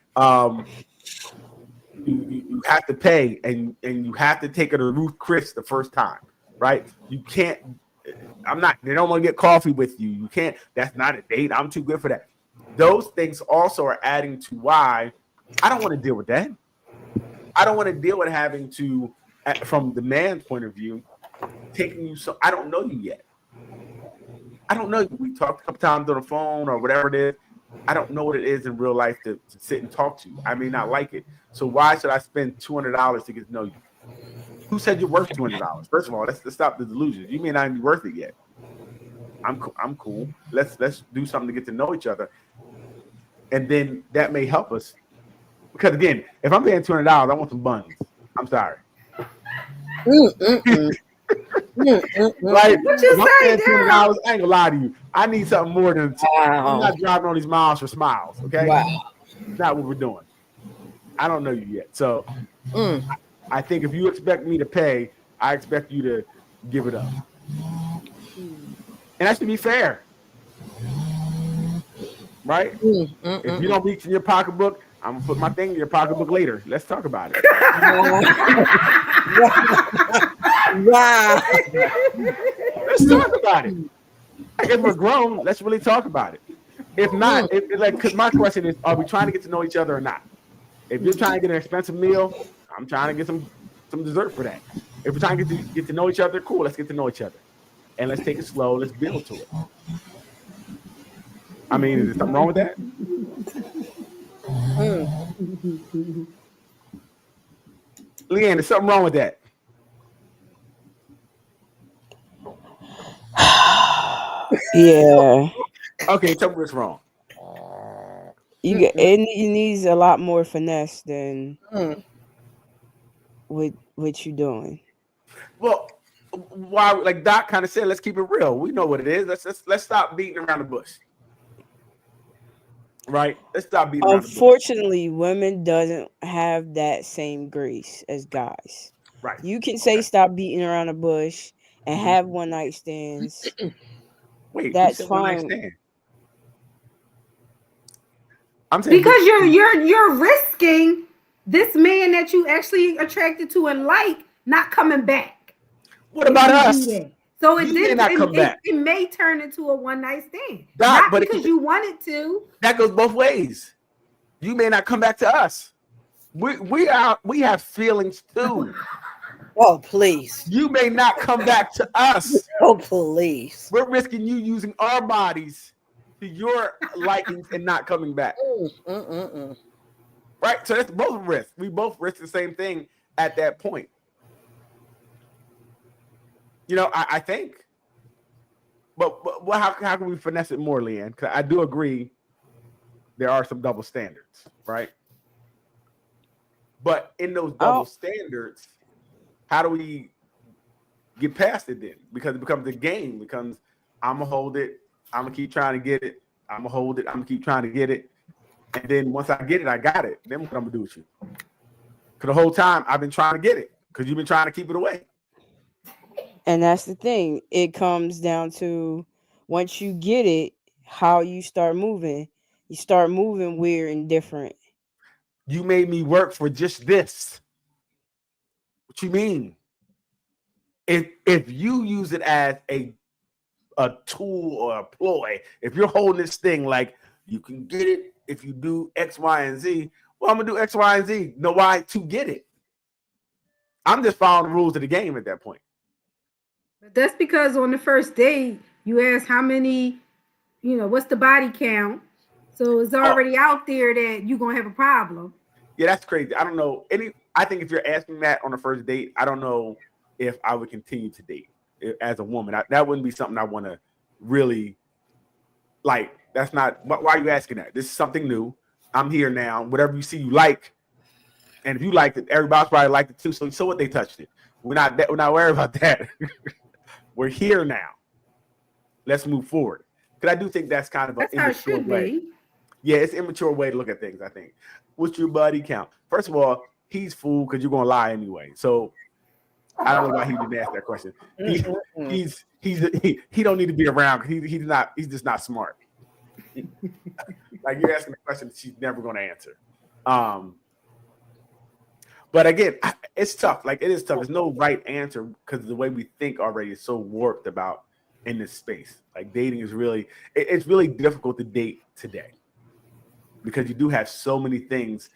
You have to pay and you have to take her to Ruth Chris the first time, right? You can't. They don't want to get coffee with you. You can't. That's not a date. I'm too good for that. Those things also are adding to why I don't want to deal with that. I don't want to deal with having to, from the man's point of view, taking you. So I don't know you yet. I don't know you. We talked a couple times on the phone or whatever it is. I don't know what it is in real life to sit and talk to you. I may not like it. So why should I spend $200 to get to know you? Who said you're worth $200? First of all, let's stop the delusions. You may not even be worth it yet. I'm cool. Let's do something to get to know each other, and then that may help us. Because again, if I'm paying $200, I want some buns. I'm sorry. Like, what you say, $200, I ain't gonna lie to you. I need something more than I'm not driving on these miles for smiles. Okay, That's not what we're doing. I don't know you yet, so I think if you expect me to pay, I expect you to give it up, and that should be fair, right? If you don't reach in your pocketbook, I'm gonna put my thing in your pocketbook later. Let's talk about it. Wow. Let's talk about it. If we're grown, let's really talk about it. If not, because my question is, are we trying to get to know each other or not? If you're trying to get an expensive meal, I'm trying to get some dessert for that. If we're trying to get to know each other, cool, let's get to know each other. And let's take it slow, let's build to it. I mean, is there something wrong with that? Leanne, is something wrong with that? Yeah. Okay, tell me what's wrong. It needs a lot more finesse than what you're doing. Well, why? Like Doc kind of said, let's keep it real. We know what it is. Let's stop beating around the bush. Right? Let's stop beating around the bush. Unfortunately, women doesn't have that same grace as guys. Right. You can say stop beating around the bush and have one night stands. Wait, that's fine. I'm saying because you're risking this man that you actually attracted to and like not coming back. What about us? So it may turn into a one night stand. Not because you wanted to. That goes both ways. You may not come back to us. We have feelings too. Oh, please. You may not come back to us. Oh, please. We're risking you using our bodies to your likings and not coming back. Right? So that's both risks. We both risk the same thing at that point. You know, I think. But how can we finesse it more, Leanne? Because I do agree there are some double standards, right? But in those double standards, how do we get past it then? Because it becomes a game. It becomes, I'm going to hold it. I'm going to keep trying to get it. I'm going to hold it. I'm going to keep trying to get it. And then once I get it, I got it. Then what I'm going to do with you? Because the whole time I've been trying to get it because you've been trying to keep it away. And that's the thing. It comes down to once you get it, how you start moving. You start moving weird and different. You made me work for just this. What you mean? If you use it as a tool or a ploy, if you're holding this thing like you can get it if you do X, Y, and Z, well, I'm gonna do X, Y, and Z. No, why to get it? I'm just following the rules of the game at that point. But that's because on the first date, you ask how many, what's the body count? So it's already out there that you're gonna have a problem. Yeah, that's crazy. I don't know I think if you're asking that on a first date, I don't know if I would continue to date as a woman. That wouldn't be something I want to really like. That's not. Why are you asking that? This is something new. I'm here now. Whatever you see you like, and if you liked it, everybody else probably liked it too. So what? They touched it. We're not worried about that. We're here now. Let's move forward. Because I do think that's kind of an immature way. Yeah, it's an immature way to look at things, I think. What's your body count? First of all, he's fooled because you're going to lie anyway. So I don't know why he didn't ask that question. He don't need to be around because he's just not smart. Like, you're asking a question that she's never going to answer. But again, it's tough. Like, it is tough. There's no right answer because the way we think already is so warped about in this space. Like, dating is it's really difficult to date today because you do have so many things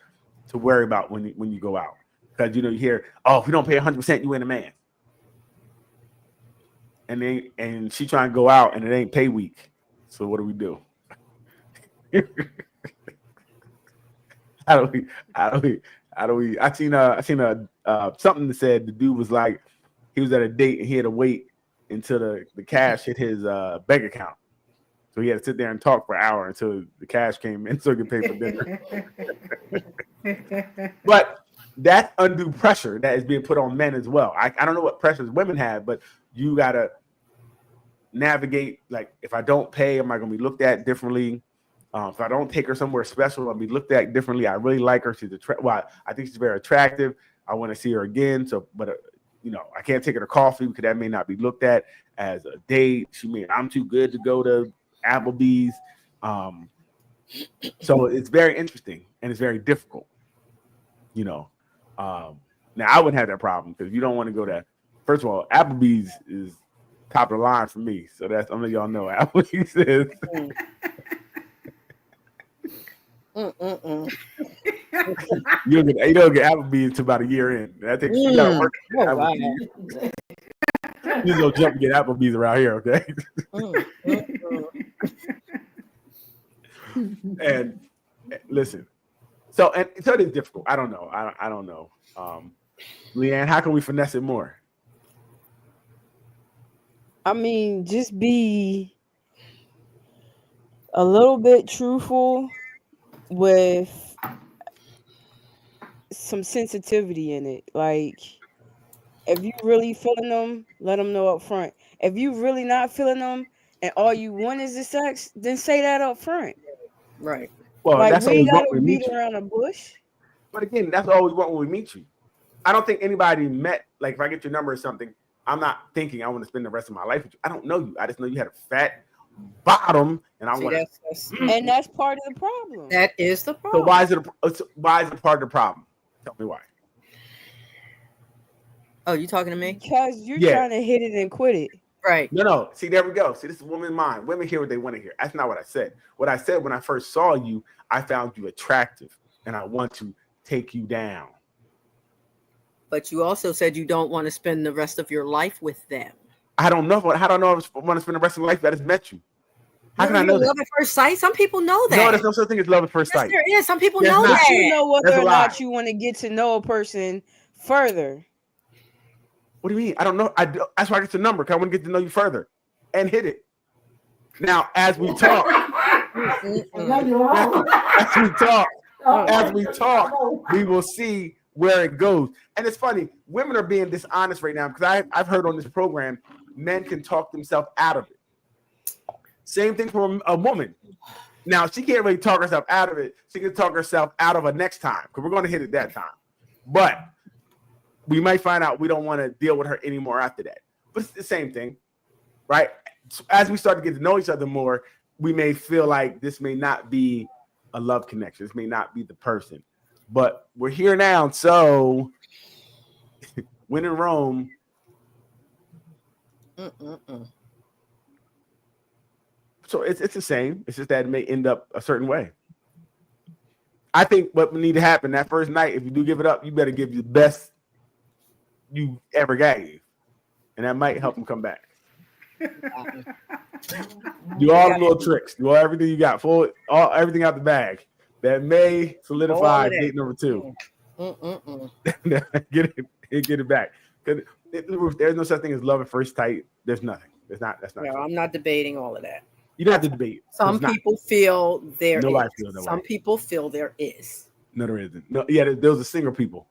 to worry about when you go out. Because, you hear, oh, if you don't pay 100%, you ain't a man. And she trying to go out and it ain't pay week. So what do we do? How do we? I seen something that said the dude was like, he was at a date and he had to wait until the cash hit his bank account. So he had to sit there and talk for an hour until the cash came in so he could pay for dinner. But that's undue pressure that is being put on men as well. I don't know what pressures women have, but you gotta navigate. Like, if I don't pay, am I gonna be looked at differently? If I don't take her somewhere special, I'll be looked at differently. I really like her. She's I think she's very attractive. I want to see her again. So, but I can't take her to coffee because that may not be looked at as a date. I'm too good to go to Applebee's. So it's very interesting and it's very difficult. Now I wouldn't have that problem because you don't want to go to. First of all, Applebee's is top of the line for me. So that's I'm letting y'all know Applebee's is. You don't get Applebee's until about a year in. That takes you gotta work. Wow. You just go jump and get Applebee's around here, okay? And listen, so it is difficult. I don't know. I don't know. Leanne, how can we finesse it more? I mean, just be a little bit truthful with some sensitivity in it. Like, if you really feeling them, let them know up front. If you really not feeling them and all you want is the sex, then say that up front. Right. Well, like, that's we ain't all gotta we want beat around the bush. But again, that's all we want when we meet you. I don't think anybody met, like, if I get your number or something, I'm not thinking I want to spend the rest of my life with you. I don't know you. I just know you had a fat bottom, and I want to. And that's part of the problem. That is the problem. So why is it part of the problem? Tell me why. Oh, you talking to me? Because you're trying to hit it and quit it. Right. No. See, there we go. See, this is women's mind. Women hear what they want to hear. That's not what I said. What I said when I first saw you, I found you attractive, and I want to take you down. But you also said you don't want to spend the rest of your life with them. I don't know. How do I know I want to spend the rest of my life that has met you? How can I know that? Love at first sight? Some people know that. No, there's no such thing as love at first sight. There is. Some people know But that. you know whether or not you want to get to know a person further. What do you mean? I don't know. That's why I get your number, because I want to get to know you further and hit it. Now, as we talk, we will see where it goes. And it's funny, women are being dishonest right now because I've heard on this program, men can talk themselves out of it. Same thing for a woman. Now, she can't really talk herself out of it. She can talk herself out of it next time because we're going to hit it that time. But we might find out we don't want to deal with her anymore after that. But it's the same thing, right? As we start to get to know each other more, we may feel like this may not be a love connection. This may not be the person. But we're here now, so when in Rome. So it's the same. It's just that it may end up a certain way. I think what would need to happen that first night, if you do give it up, you better give the best you ever gave. And that might help them come back. Do all the little tricks. Do everything you got. Everything out the bag. that may solidify date number 2. Get it back. Because there's no such thing as love at first sight. There's nothing. That's not No, true. I'm not debating all of that. You don't have to debate. Some people feel there Nobody is. feels that Some way. people feel there is. No, there isn't. No, yeah, there's a single people.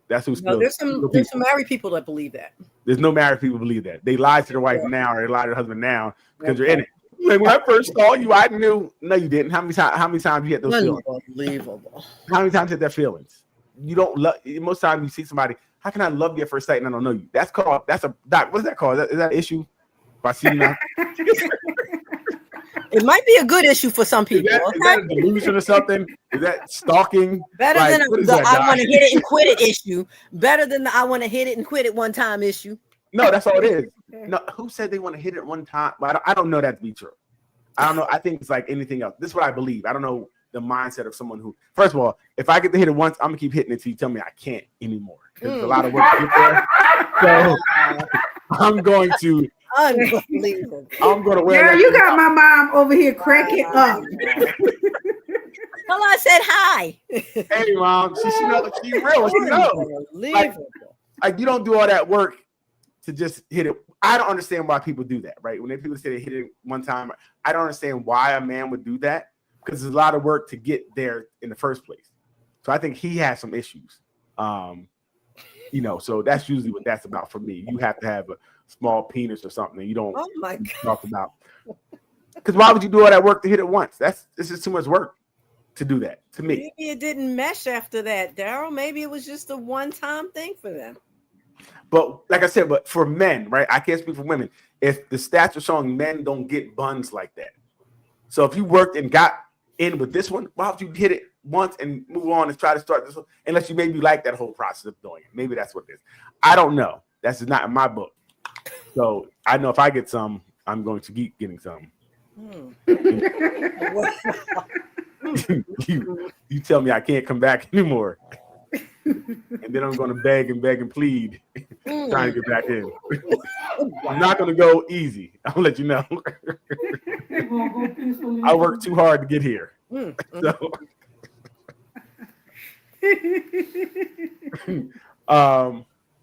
That's who's No, there's some married people that believe that. There's no married people believe that. They lie to their wife now, or they lie to their husband now because they're in it. Like, when I first saw you, I knew. No, you didn't. How many times you had those feelings? Unbelievable. How many times you had that feelings? You don't love. Most times you see somebody. How can I love you at first sight and I don't know you? That's a doc. What's that called? Is that an issue? If I see you now, it might be a good issue for some people. Is that a delusion or something? Is that stalking? Better than the I want to hit it and quit it issue. Better than the I want to hit it and quit it one time issue. No, that's all it is. No, who said they want to hit it one time? Well, I don't know that to be true. I don't know. I think it's like anything else. This is what I believe. I don't know the mindset of someone who, first of all, if I get to hit it once, I'm gonna keep hitting it till you tell me I can't anymore. There's a lot of work to get there. So I'm going to. Unbelievable. I'm going to wear. Girl, you got my mom over here cracking up. Well, I said hi. Hey, mom. She knows. She real. She knows. Like you don't do all that work to just hit it. I don't understand why people do that, right? When people say they hit it one time, I don't understand why a man would do that because there's a lot of work to get there in the first place. So I think he has some issues. So that's usually what that's about for me. You have to have a small penis or something. You don't talk about. Because why would you do all that work to hit it once? This is too much work to do that to me. Maybe it didn't mesh after that, Daryl. Maybe it was just a one-time thing for them. But like I said, but for men, right? I can't speak for women. If the stats are showing men don't get buns like that. So if you worked and got in with this one, why would you hit it once and move on and try to start this one? Unless you maybe like that whole process of doing it. Maybe that's what it is. I don't know. That's not in my book. So I know if I get some, I'm going to keep getting some. You tell me I can't come back anymore. And then I'm going to beg and plead, trying to get back in. I'm not going to go easy. I'll let you know. I worked too hard to get here. So,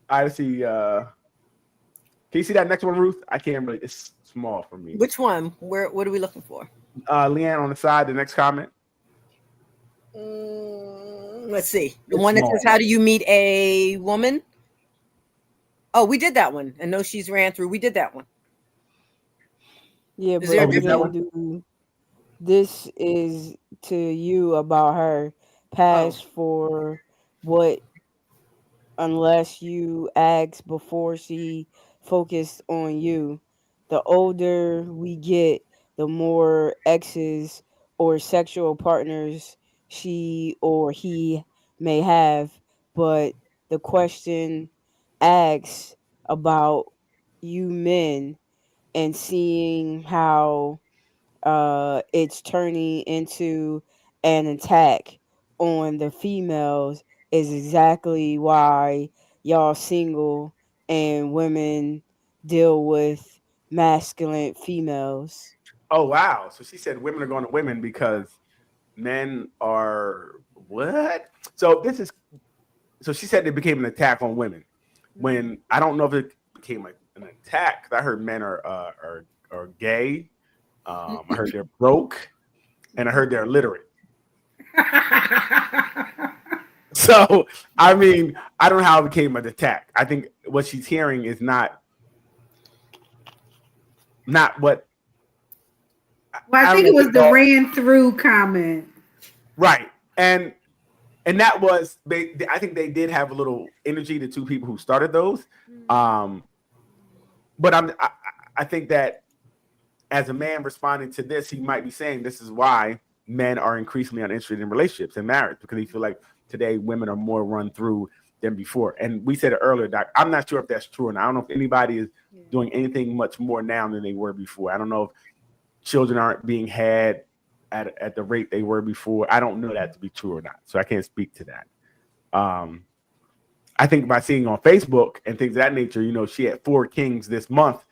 I see. Can you see that next one, Ruth? I can't really. It's small for me. Which one? What are we looking for? Leanne on the side. The next comment. Let's see. The one that says, "How do you meet a woman?" Oh, we did that one. I know she's ran through. We did that one. Yeah, but this is to you about her past for what, unless you ask before she focused on you. The older we get, the more exes or sexual partners she or he may have, but the question asks about you men and seeing how it's turning into an attack on the females is exactly why y'all single and women deal with masculine females. Oh wow. So she said women are going to women because men are what? So she said it became an attack on women. When I don't know if it became an attack, because I heard men are gay. I heard they're broke, and I heard they're illiterate. So I mean, I don't know how it became an attack. I think what she's hearing is not what. Well, I think it was the ran through comment. Right. And that was I think they did have a little energy, the two people who started those. But I think that as a man responding to this, he might be saying this is why men are increasingly uninterested in relationships and marriage, because they feel like today women are more run through than before. And we said it earlier, Doc. I'm not sure if that's true, and I don't know if anybody is doing anything much more now than they were before. I don't know if children aren't being had at the rate they were before. I don't know that to be true or not, so I can't speak to that. I think by seeing on Facebook and things of that nature, she had 4 kings this month,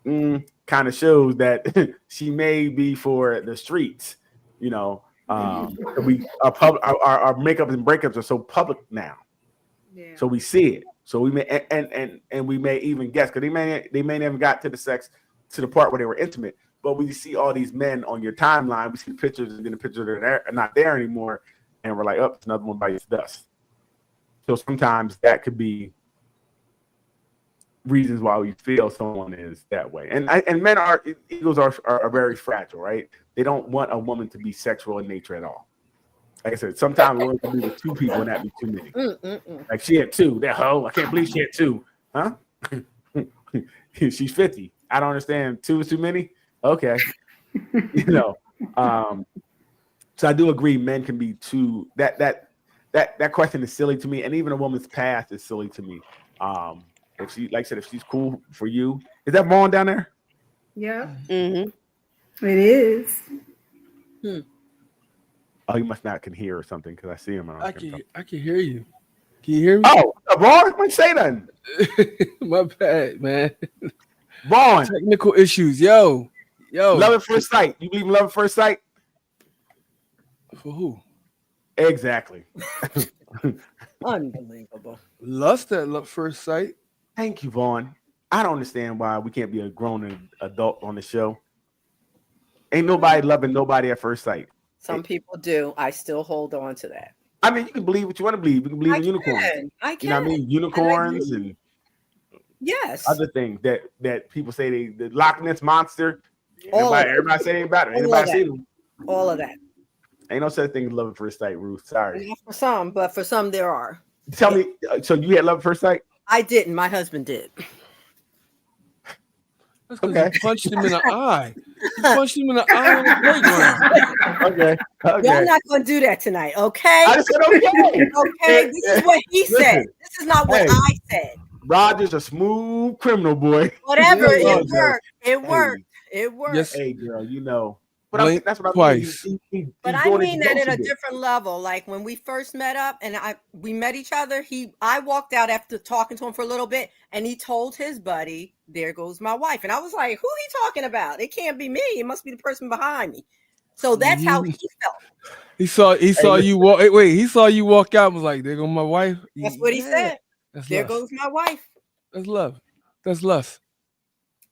kind of shows that she may be for the streets, Our makeups and breakups are so public now. Yeah. So we see it. So we may and we may even guess because they may never got to the sex to the part where they were intimate. But we see all these men on your timeline. We see pictures and then the pictures are not there anymore, and we're like, oh, it's another one bites dust. So sometimes that could be reasons why we feel someone is that way. And men egos are very fragile, right? They don't want a woman to be sexual in nature at all. Like I said, sometimes we're going to be with two people and that be too many. Like she had two. That hoe, I can't believe she had two. Huh? She's 50. I don't understand. Two is too many? Okay. So I do agree men can be too that question is silly to me, and even a woman's past is silly to me. If she, like I said, if she's cool for you, is that Vaughn down there? Yeah. Mm-hmm. It is. Oh, you must not can hear or something because I see him. I can hear you. Can you hear me? Oh, Vaughn, why say nothing? My bad, man. Vaughn, Technical issues, yo. Love at first sight. You believe in love at first sight? For who? Exactly. Unbelievable. Lust at first sight. Thank you, Vaughn. I don't understand why we can't be a grown adult on the show. Ain't nobody loving nobody at first sight. Some people do. I still hold on to that. I mean, you can believe what you want to believe. You can believe in unicorns. I can. You know what I mean? Unicorns and yes. other things that people say the Loch Ness monster. All Everybody say about it. Anybody see them? All of that. Ain't no such thing as love at first sight, Ruth. Sorry. Not for some, but for some there are. Tell me, so you had love at first sight? I didn't. My husband did. That's because Okay. you punched him in the eye. You punched him in the eye on the playground. Okay. Y'all not gonna do that tonight, okay? I just said okay. Okay, this is what he said. This is not what Hey. I said. Roger's a smooth criminal, boy. Whatever, Yeah, it worked. It worked. It worked. Yes. Hey, girl, you know. But Blink that's what twice. But I mean that at a different level. Like when we first met up and we met each other, I walked out after talking to him for a little bit and he told his buddy, there goes my wife. And I was like, who he talking about? It can't be me. It must be the person behind me. So that's how he felt. He saw you walk. Wait, he saw you walk out and was like, there goes my wife. That's what he said. That's there lust. goes my wife. That's love. That's lust.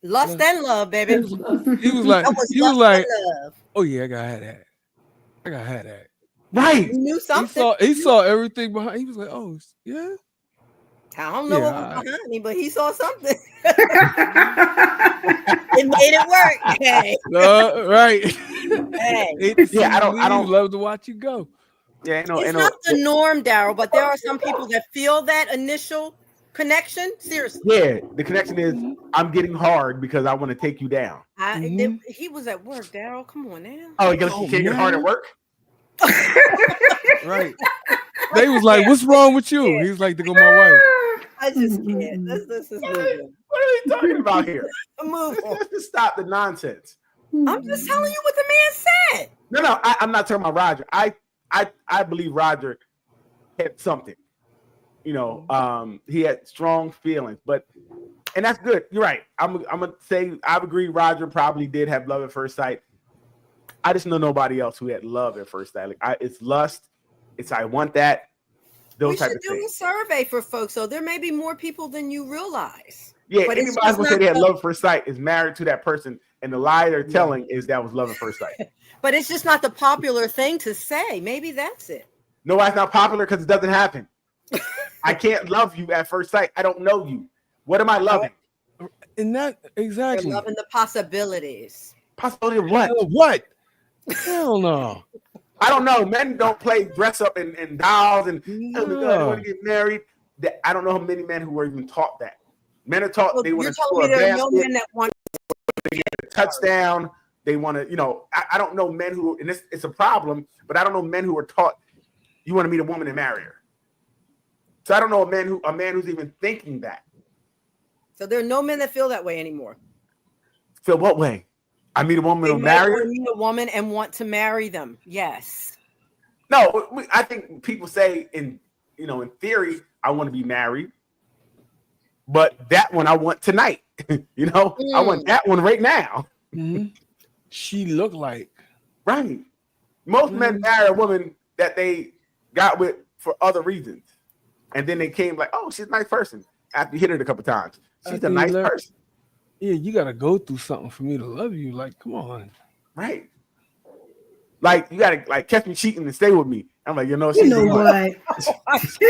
Lust and love, baby. He was like, love. oh yeah, I gotta have that. I gotta have that. Right. He knew something. He saw everything behind. He was like, oh yeah. I don't know what was behind me, but he saw something. It made it work. Hey. Right. Hey. Yeah, I don't love to watch you go. Yeah, it's not the norm, Daryl, but there are some people that feel that initial connection. Seriously. Yeah, the connection is I'm getting hard because I want to take you down. He was at work, Daryl. Come on now. Oh, you can't get hard at work? Right. They was like, what's wrong with you? He was like, there go my wife. I just can't. This is what are we talking about here? Move on. Let's stop the nonsense. I'm just telling you what the man said. No, I'm not talking about Roger. I believe Roger had something. You know, he had strong feelings, and that's good. You're right. I'm gonna say I agree. Roger probably did have love at first sight. I just know nobody else who had love at first sight. Like it's lust. It's I want that. We should do a survey for folks, so there may be more people than you realize. Yeah, but anybody who say they had love at first sight is married to that person, and the lie they're telling is that was love at first sight. But it's just not the popular thing to say. Maybe that's it. No, it's not popular because it doesn't happen. I can't love you at first sight. I don't know you. What am I loving? And that exactly. You're loving the possibilities. Possibility of what? What? Hell no. I don't know. Men don't play dress up and dolls and oh my God, they want to get married. I don't know how many men who were even taught that. Men are taught they want to score a basket. No men that want to get a touchdown. They want to, I don't know men who, and it's a problem, but I don't know men who are taught you want to meet a woman and marry her. So I don't know a man who's even thinking that. So there are no men that feel that way anymore. Feel what way? I meet a woman and marry her? Meet a woman and want to marry them. Yes. No, I think people say in theory, I want to be married, but that one I want tonight. I want that one right now. Mm-hmm. She looked like right. Most men marry a woman that they got with for other reasons, and then they came like, "Oh, she's a nice person." After you hit her a couple times, she's a nice person. Yeah, you gotta go through something for me to love you. Like, come on, right? Like you gotta like catch me cheating and stay with me. I'm like, she's You know what? She's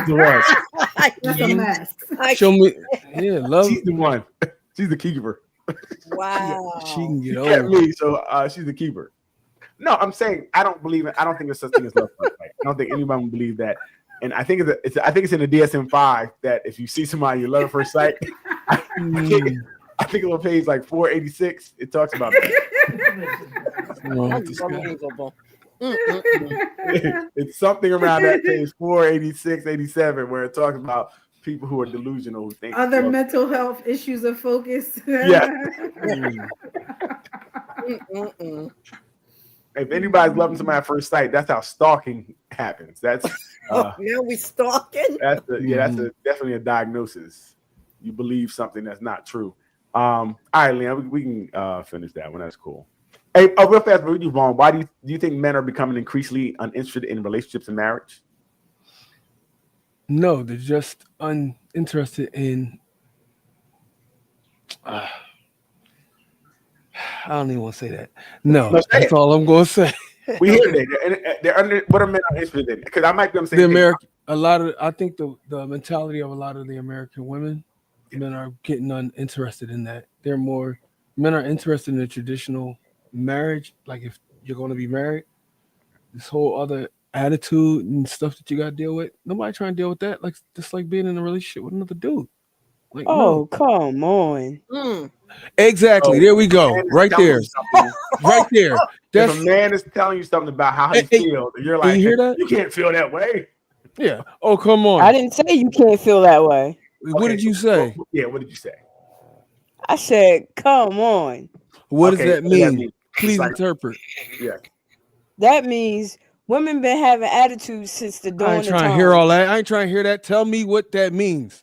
the one. That's a mess. Show me, yeah, love. She's the one. She's the keeper. Wow. She can get At over. me, so she's the keeper. No, I'm saying I don't believe it. I don't think there's such thing as love first sight. I don't think anyone would believe that. And I think it's in the DSM-5 that if you see somebody you love at first sight, I think on page like 486 it talks about that. Unbelievable. It's something around that page 486, 87 where it talks about people who are delusional who think Other mental health issues of focus. Yeah. If anybody's loving somebody at first sight, that's how stalking happens. That's now we stalking. that's definitely a diagnosis. You believe something that's not true. All right, Leon, we can finish that one. That's cool. Hey, real fast, before you move on, why do you think men are becoming increasingly uninterested in relationships and marriage? No, they're just uninterested in. I don't even want to say that. No, that's all I'm going to say. We hear that they're under. What are men are interested in? Because I might be saying the American. I think the mentality of a lot of the American women, men are getting uninterested in that. Men are interested in the traditional marriage. Like if you're going to be married, this whole other attitude and stuff that you got to deal with. Nobody trying to deal with that. Like just like being in a relationship with another dude. Like, no. Come on. Exactly. There we go. Right there. Right there. If a man is telling you something about how he feels, you're like, you hear that? You can't feel that way. Yeah. Oh, come on. I didn't say you can't feel that way. What did you say? Yeah, what did you say? I said, come on. What does that mean? Please interpret. Yeah. That means women been having attitudes since the dawn. I ain't trying to hear all that. I ain't trying to hear that. Tell me what that means.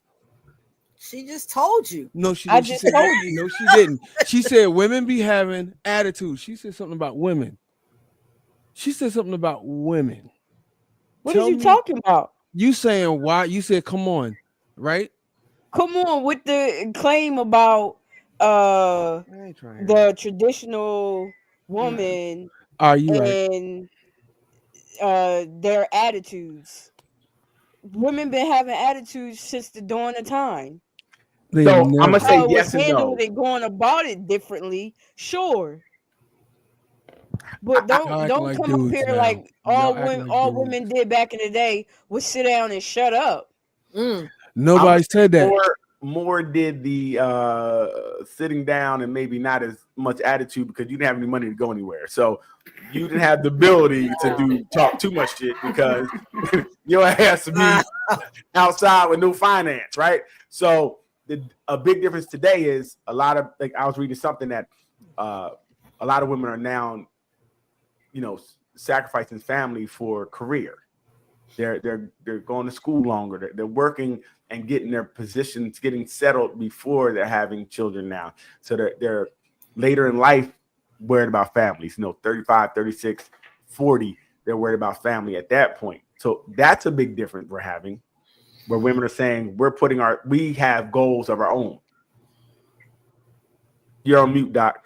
She just told you. No, she didn't. I just told you. No, she didn't. She said women be having attitudes. She said something about women. She said something about women. What are you talking about? You saying why? You said, come on, right? Come on with the claim about the traditional woman and their attitudes. Women been having attitudes since the dawn of time. So I'm gonna say yes and no. They're going about it differently, sure. But don't come up here like all women did back in the day was sit down and shut up. Nobody said that. More did the sitting down and maybe not as much attitude because you didn't have any money to go anywhere. So you didn't have the ability to talk too much shit because your ass to be outside with no finance, right? So a big difference today is a lot of I was reading something that a lot of women are now, sacrificing family for career. They're going to school longer. They're working and getting their positions, getting settled before they're having children now. So they're later in life worried about families, 35, 36, 40, they're worried about family at that point. So that's a big difference we're having, where women are saying we have goals of our own. You're on mute, Doc.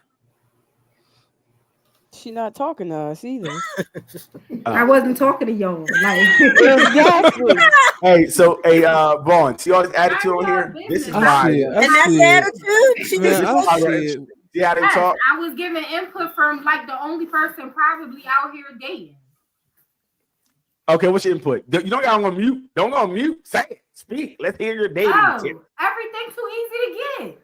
She not talking to us either. I wasn't talking to y'all. Exactly. Hey, Vaughn, see all this attitude on here? This is why. And that's the attitude? She just see how they talk? I was giving input from the only person probably out here dating. Okay, what's your input? You don't got on mute. Don't go on mute. Say it. Speak. Let's hear your dating tip. Everything's too easy to get.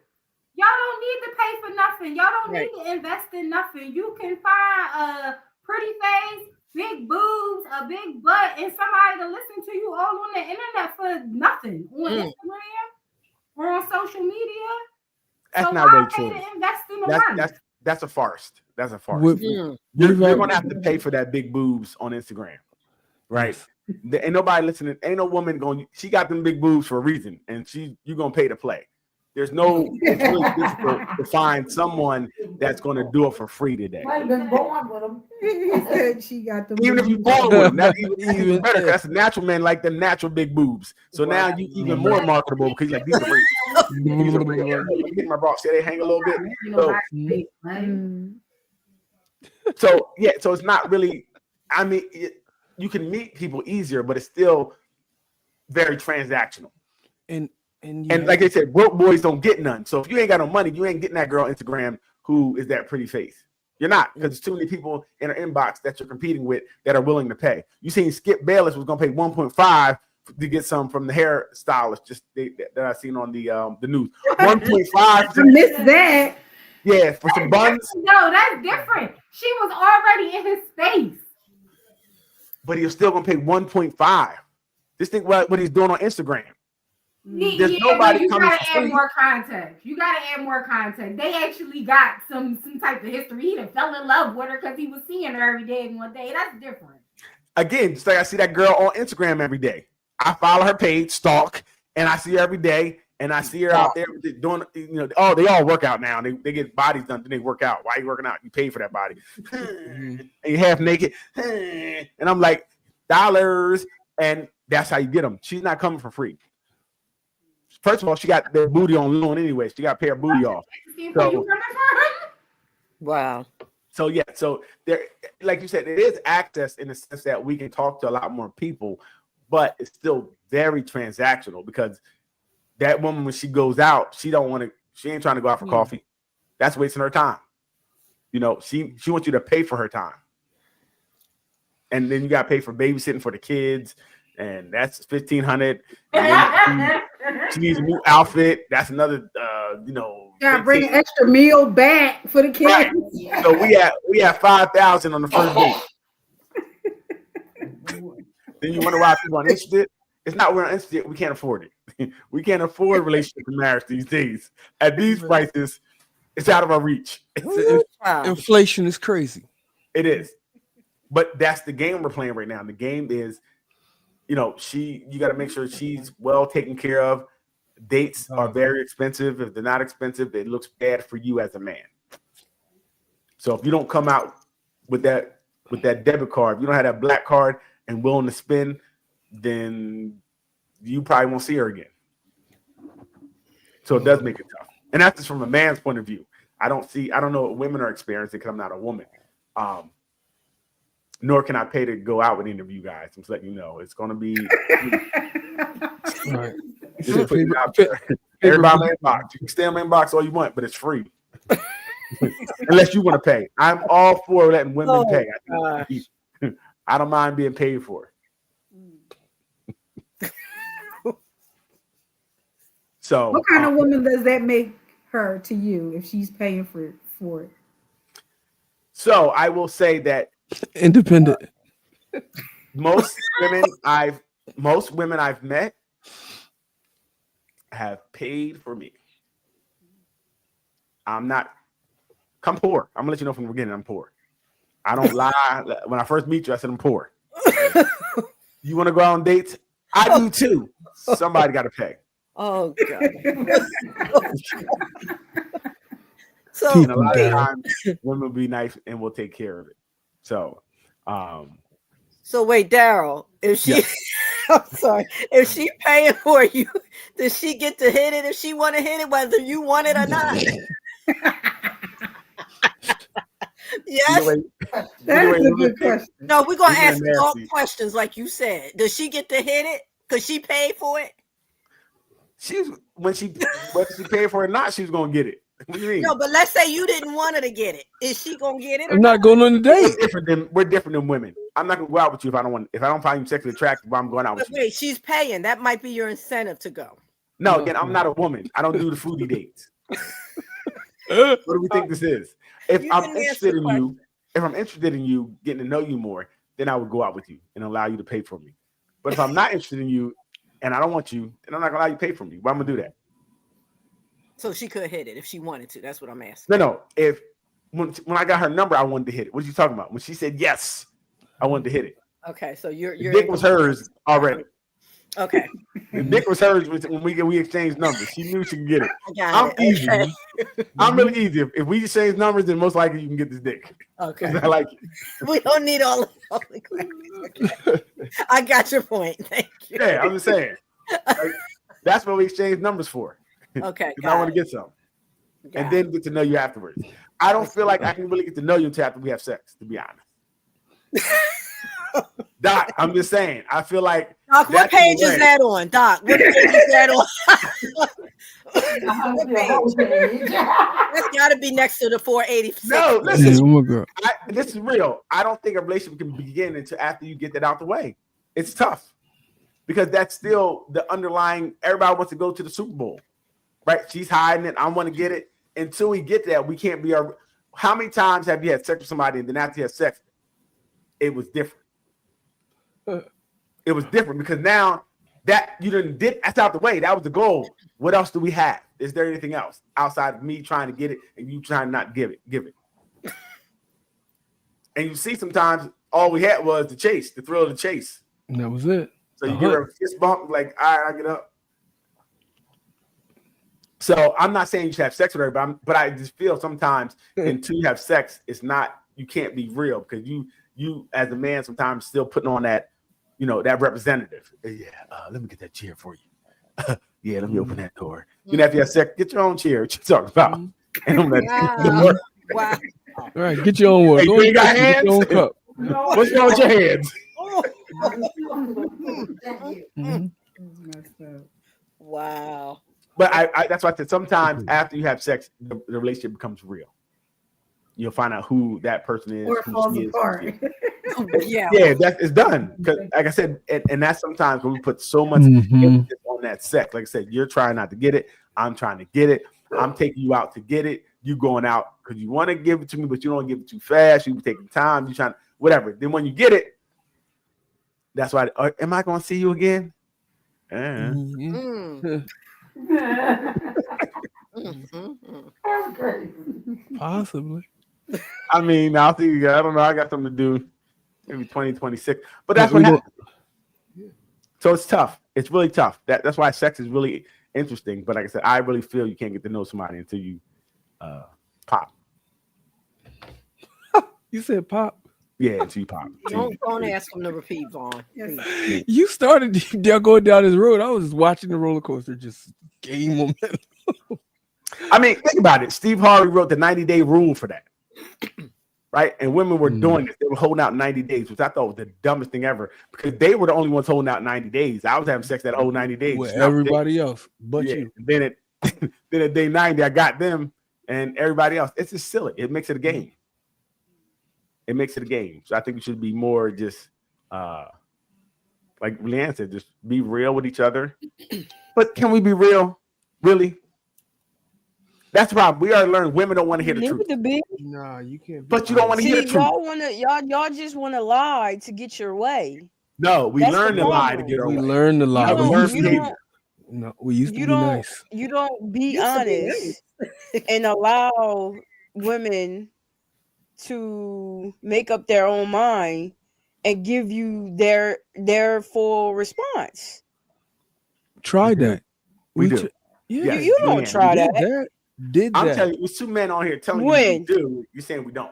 Y'all don't need to pay for nothing. Y'all don't need to invest in nothing. You can find a pretty face, big boobs, a big butt, and somebody to listen to you all on the internet for nothing on Instagram or on social media. That's not really true. To invest in the that's a farce. That's a farce. You're going to have to pay for that big boobs on Instagram, right? Ain't nobody listening. Ain't no woman going. She got them big boobs for a reason, and you're going to pay to play. It's really difficult to find someone that's going to do it for free today. Might have been born with them. He said she got the Even if you born with them, that's even better. That's a natural man like the natural big boobs. So now you even more marketable because like these are free. These are free. You get my bra, see they hang a little bit. So yeah, so it's not really. I mean, you can meet people easier, but it's still very transactional. And like I said, broke boys don't get none. So if you ain't got no money, you ain't getting that girl on Instagram who is that pretty face. You're not, because there's too many people in her inbox that you're competing with that are willing to pay. You seen Skip Bayless was gonna pay 1.5 to get some from the hairstylist that I seen on the news. 1.5. I missed that. Yeah, for some buns. No, that's different. She was already in his face. But he's still gonna pay 1.5. Just think what he's doing on Instagram. There's nobody you coming gotta for add free. more context. You gotta add more context. They actually got some type of history. He done fell in love with her because he was seeing her every day and one day. That's different. Again, just like I see that girl on Instagram every day. I follow her page, stalk, and I see her every day. And I see her out there doing, oh, they all work out now. They get bodies done, then they work out. Why are you working out? You pay for that body. And you half naked. And I'm like, dollars. And that's how you get them. She's not coming for free. First of all, she got their booty on loan anyway. She got to pay her booty off. So, wow. So yeah, so there, like you said, it is access in the sense that we can talk to a lot more people, but it's still very transactional because that woman, when she goes out, she ain't trying to go out for coffee. That's wasting her time. She wants you to pay for her time. And then you got to pay for babysitting for the kids. And that's $1,500. She needs a new outfit. That's another, Gotta bring an extra meal back for the kids. Right. So we have 5,000 on the first date. Then you wonder why people aren't interested. It's not we're not interested. We can't afford it. We can't afford relationship and marriage these days. At these prices, it's out of our reach. Inflation is crazy. It is. But that's the game we're playing right now. The game is, you got to make sure she's well taken care of. Dates are very expensive. If they're not expensive, it looks bad for you as a man. So if you don't come out with that debit card, if you don't have that black card and willing to spend, then you probably won't see her again. So it does make it tough. And that's just from a man's point of view. I don't know what women are experiencing because I'm not a woman. Nor can I pay to go out with any of you guys. I'm just letting you know. It's going to be right. Just putting it out there. Everybody in my inbox. You can stay on my inbox all you want, but it's free. Unless you want to pay. I'm all for letting women pay. I don't mind being paid for it. So what kind of woman does that make her to you if she's paying for it? So I will say that independent. Most women I've met have paid for me. I'm poor. I'm gonna let you know from the beginning I'm poor. I don't lie. When I first meet you, I said I'm poor. You want to go out on dates? I do too. Somebody got to pay. Oh God. So a lot of times women will be nice and we'll take care of it. So wait, Daryl, if she I'm sorry, if she paying for you, does she get to hit it if she want to hit it, whether you want it or not? Yes. That's a good question. No, we're gonna ask all questions like you said. Does she get to hit it because she paid for it? Whether she paid for it or not, she's gonna get it. What do you mean? No, but let's say you didn't want her to get it. Is she gonna get it? I'm not going on the date. We're different than women. I'm not gonna go out with you if I don't find you sexually attractive. I'm going out with you. Wait, she's paying. That might be your incentive to go. No, again, I'm not a woman. I don't do the foodie dates. What do we think this is? If I'm interested in you, getting to know you more, then I would go out with you and allow you to pay for me. But if I'm not interested in you and I don't want you, then I'm not gonna allow you to pay for me. Why am I gonna do that? So she could hit it if she wanted to. That's what I'm asking. No. If when I got her number, I wanted to hit it. What are you talking about? When she said yes, I wanted to hit it. Okay, so your dick was hers already. Okay. The dick was hers when we exchanged numbers. She knew she could get it. I got I'm it. easy. Okay. I'm really easy. If we exchange numbers, then most likely you can get this dick. Okay. I like it. We don't need all the questions. Okay. I got your point. Thank you. Yeah, I'm just saying. Like, that's what we exchange numbers for. Okay. Because I want to get some. And then get to know you afterwards. I don't feel like I can really get to know you until after we have sex, to be honest. Doc, I'm just saying. I feel like Doc, what that's page the is way. that on? Doc, what page is that on? What page? That's got to be next to the 486. No, Yeah, listen. oh my God. This is real. I don't think a relationship can begin until after you get that out the way. It's tough because that's still the underlying. Everybody wants to go to the Super Bowl, right? She's hiding it. I want to get it. Until we get that, we can't be our. How many times have you had sex with somebody and then after you had sex, it was different? It was different because now that you didn't did that's out the way. That was the goal. What else do we have? Is there anything else outside of me trying to get it and you trying not to give it? And you see sometimes all we had was the chase, the thrill of the chase. And that was it. So you get a fist bump, like, all right, I get up. So I'm not saying you should have sex with her, but I just feel sometimes until you have sex, it's not, you can't be real because you as a man sometimes still putting on that, that representative. Yeah, let me get that chair for you. Yeah, let me open that door. After you have sex, get your own chair. What you talking about? And I'm like, Wow. All right, get your own one. Hey, Go you ain't got get your own hands? cup. What's wrong with your hands? Mhm. Messed up. Wow. But I that's why I said sometimes after you have sex, the relationship becomes real. You'll find out who that person is. Or it who falls she is, apart. Yeah. Yeah, it's done. Because, like I said, and that's sometimes when we put so much Mhm. emphasis on that sex. Like I said, you're trying not to get it. I'm trying to get it. I'm taking you out to get it. You going out because you want to give it to me, but you don't give it too fast. You taking time. You trying whatever. Then when you get it, that's why. Am I going to see you again? Mhm. Possibly. I mean, I'll see you. I don't know. I got something to do. Maybe 2026. But that's We what don't- happens. So it's tough. It's really tough. That's why sex is really interesting. But like I said, I really feel you can't get to know somebody until you pop. You said pop. Yeah, until you pop. Don't ask him to repeat, Vaughn. Yes. You started going down this road. I was just watching the roller coaster just gain momentum. I mean, think about it. Steve Harvey wrote the 90-day rule for that. Right? And women were doing this. They were holding out 90 days, which I thought was the dumbest thing ever because they were the only ones holding out 90 days. I was having sex that whole 90 days. With everybody else but Yeah. you. Then at day 90, I got them and everybody else. It's just silly. It makes it a game. It makes it a game. So I think we should be more just like Leanne said, just be real with each other. But can we be real? Really? That's the problem. We already learned women don't want to hear the Need truth. to be. Nah, you can't. But you don't want to hear See, the truth. y'all just wanna lie to get your way. No, we That's the learned to lie to problem. get our We way. learned a lot. I We learned used to be- behavior. No, we used to You be don't nice. you don't be Used to be honest and allow women to make up their own mind and give you their full response. Try that. We do. Yeah, Yes, You don't Leanne, try did that. that. Did I'm that. telling you, there's two men on here telling When? you we do. You're saying we don't.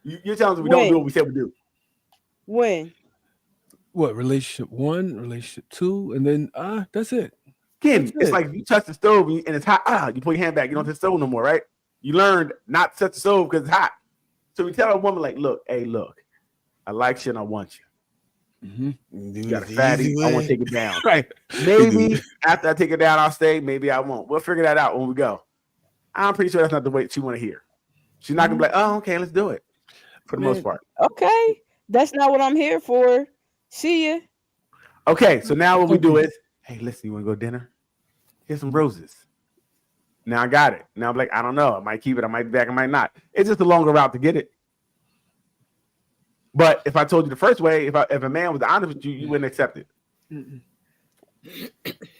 You're telling us we don't When? do what we said we do. When? What, relationship 1, relationship 2, and then that's it. Again, That's it's it. like you touch the stove and it's hot. You pull your hand back. You don't touch the stove no more, right? You learned not to touch the stove because it's hot. So we tell a woman like, look, I like you and I want you. Mm-hmm. You got a fatty. I want to take it down. Right. Maybe after I take it down, I'll stay. Maybe I won't. We'll figure that out when we go. I'm pretty sure that's not the way she want to hear. She's not gonna be like, oh, okay, let's do it. For the most part. Okay. That's not what I'm here for. See ya. Okay, so now what we do is, hey, listen, you want to go to dinner? Here's some roses. Now I got it. Now I'm like, I don't know. I might keep it. I might be back. I might not. It's just a longer route to get it. But if I told you the first way, if a man was honest with you, you wouldn't accept it. Mm-mm.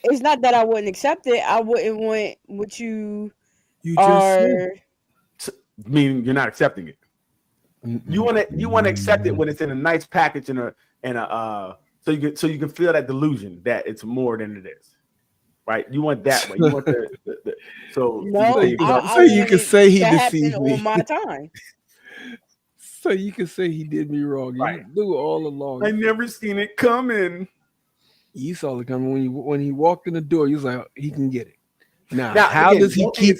It's not that I wouldn't accept it. I wouldn't want what you You just are. Meaning you're not accepting it. Mm-mm. You want to accept it when it's in a nice package in a So you can feel that delusion that it's more than it is. Right? You want that way. You want the so No, you can say, so you can say he that happened deceived me. on my time. So you can say he did me wrong. Right. You knew all along. I never seen it coming. You saw it coming when he walked in the door. You was like, he can get it. Now how again, does he keep?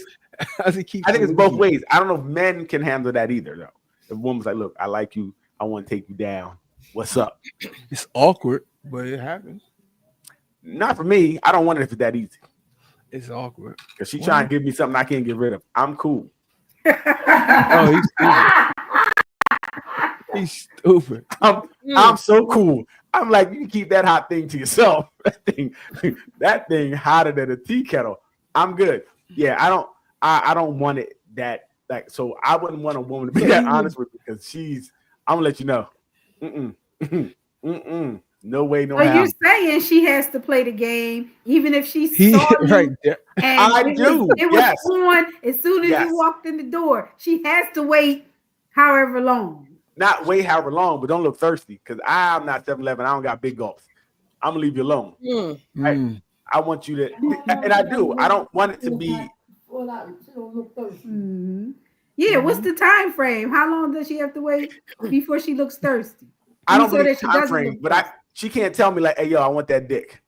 I think it's both ways. I don't know if men can handle that either, though. If a woman's like, "Look, I like you. I want to take you down. What's up?" It's awkward, but it happens. Not for me. I don't want it if it's that easy. It's awkward Because she trying to give me something I can't get rid of. I'm cool. Oh, he's stupid. He's stupid. I'm so cool. I'm like, you can keep that hot thing to yourself. That thing hotter than a tea kettle. I'm good. Yeah, I don't want it that like. So I wouldn't want a woman to be that honest with me because I'm gonna let you know. No way, no Are how. you saying she has to play the game, even if she saw you? Right there. And I do. It was Yes. on as soon as Yes. you walked in the door. She has to wait however long. Not wait however long, but don't look thirsty because I'm not 7-Eleven. I don't got big gulps. I'm gonna leave you alone. Right? I want you to, and I do. I don't want it to be. Mhm. Yeah, what's the time frame? How long does she have to wait before she looks thirsty? I don't So believe that she time doesn't frame, look but she can't tell me like, "Hey, yo, I want that dick."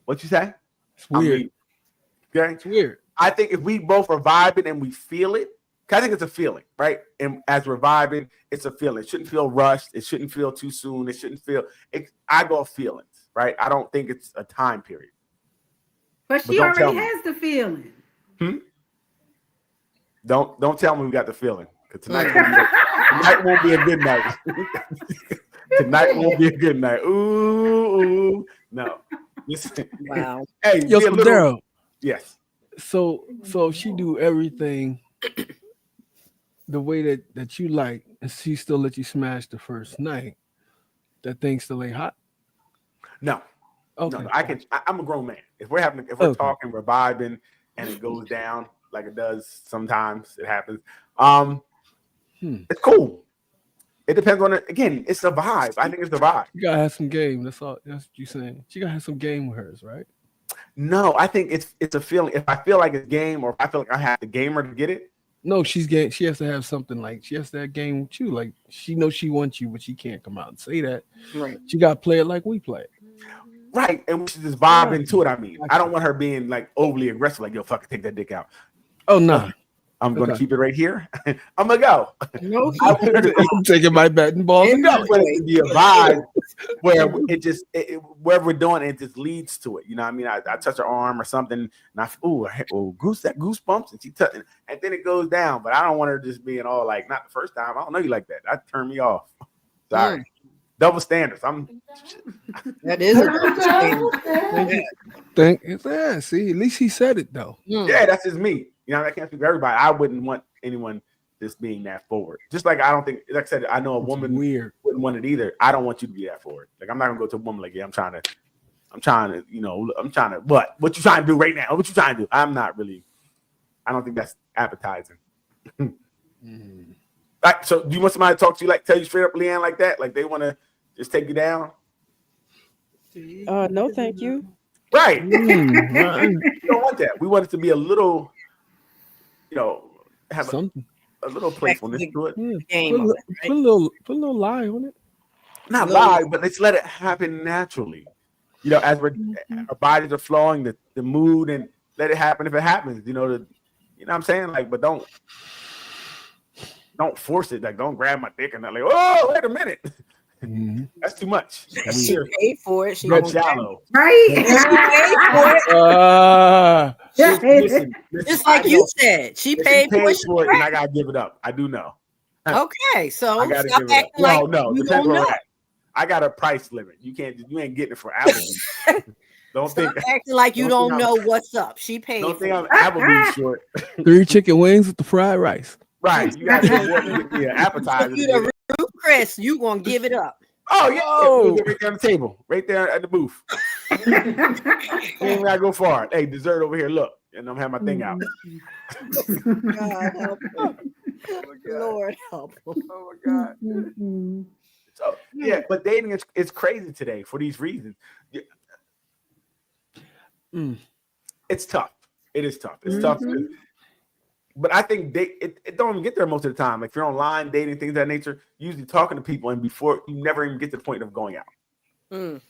What you say? It's weird. Okay, It's weird. I think if we both are vibing and we feel it, 'cause I think it's a feeling, right? And as we're vibing, it's a feeling. It shouldn't feel rushed. It shouldn't feel too soon. It shouldn't feel. I go off feelings, right? I don't think it's a time period. But she don't tell already me. has the feeling. Don't tell me we got the feeling because tonight won't be a good night. Tonight won't be a good night. Ooh, no. Listen. Wow. Hey, Yo, be a so little- Daryl, yes. so she do everything the way that you like, and she still let you smash the first night. That thing still ain't hot. No. Okay. No, I'm a grown man. If we're Okay. talking, we're vibing, and it goes down like it does sometimes, it happens. It's cool. It depends on it. Again, it's the vibe. I think it's the vibe. You gotta have some game. That's all. That's what you're saying. She gotta have some game with hers, right? No, I think it's a feeling. If I feel like it's game, or if I feel like I have the gamer to get it, No, she's game. She has to have something like she has to have game with you. Like she knows she wants you, but she can't come out and say that. Right. She gotta play it like we play it. right? And we should just vibe into it. I mean, I don't want her being like overly aggressive, like yo, fucking take that dick out. Oh no. I'm gonna Okay. keep it right here. I'm gonna go. No, I want her to I'm taking my bat and balls and I going. want it to be a vibe where it just wherever we're doing it just leads to it. You know what I mean? I touch her arm or something, and goosebumps, and she touching, and then it goes down. But I don't want her just being all like, not the first time. I don't know you like that. That turned me off. Sorry. Double standards. that is a Yeah, see, at least he said it though. Yeah, that's just me. You know, I can't speak for everybody. I wouldn't want anyone just being that forward. Just like I don't think, like I said, I know a It's woman weird. wouldn't want it either. I don't want you to be that forward. Like I'm not gonna go to a woman like, yeah, I'm trying to, what you trying to do right now? What you trying to do? I'm not really. I don't think that's appetizing. Like, so do you want somebody to talk to you, like tell you straight up, Leanne, like that? Like they want to just take you down? No, thank you. Right. Right. We don't want that. We want it to be a little, have Something. a little playfulness to it. Yeah. game. Put, of it, put a little lie on it. Not Little- lie, but let's let it happen naturally. As our bodies are flowing, the mood, and let it happen if it happens. You know what I'm saying? Like, but don't force it. Like, don't grab my dick and not like, oh, wait a minute. That's too much. That's She serious. paid for it. She Red won't- shallow. Right? She paid for it. Listen, Just like I you know. said, she If paid for it. for it, and I gotta give it up. I do know. Okay, so I gotta stop give it up. acting like No, you depends don't where know. we're at. I got a price limit. You ain't getting it for Applebee's. Don't Stop think acting like you don't don't think know what's up. She paid don't for think it. I'm Applebee's short. 3 chicken wings with the fried rice. Right. You gotta get me an appetizer. If you to get the it. Ruth Chris, you gonna give it up. Oh yeah, Oh. right there on the table, right there at the booth. You ain't gotta go far. Hey, dessert over here. Look, and I'm having my thing out. God help him. Lord help him. Oh my god, So yeah, but dating is crazy today for these reasons. It's tough. It is tough. It's tough. But I think it don't even get there most of the time. Like if you're online dating, things of that nature, usually talking to people, and before you never even get to the point of going out. You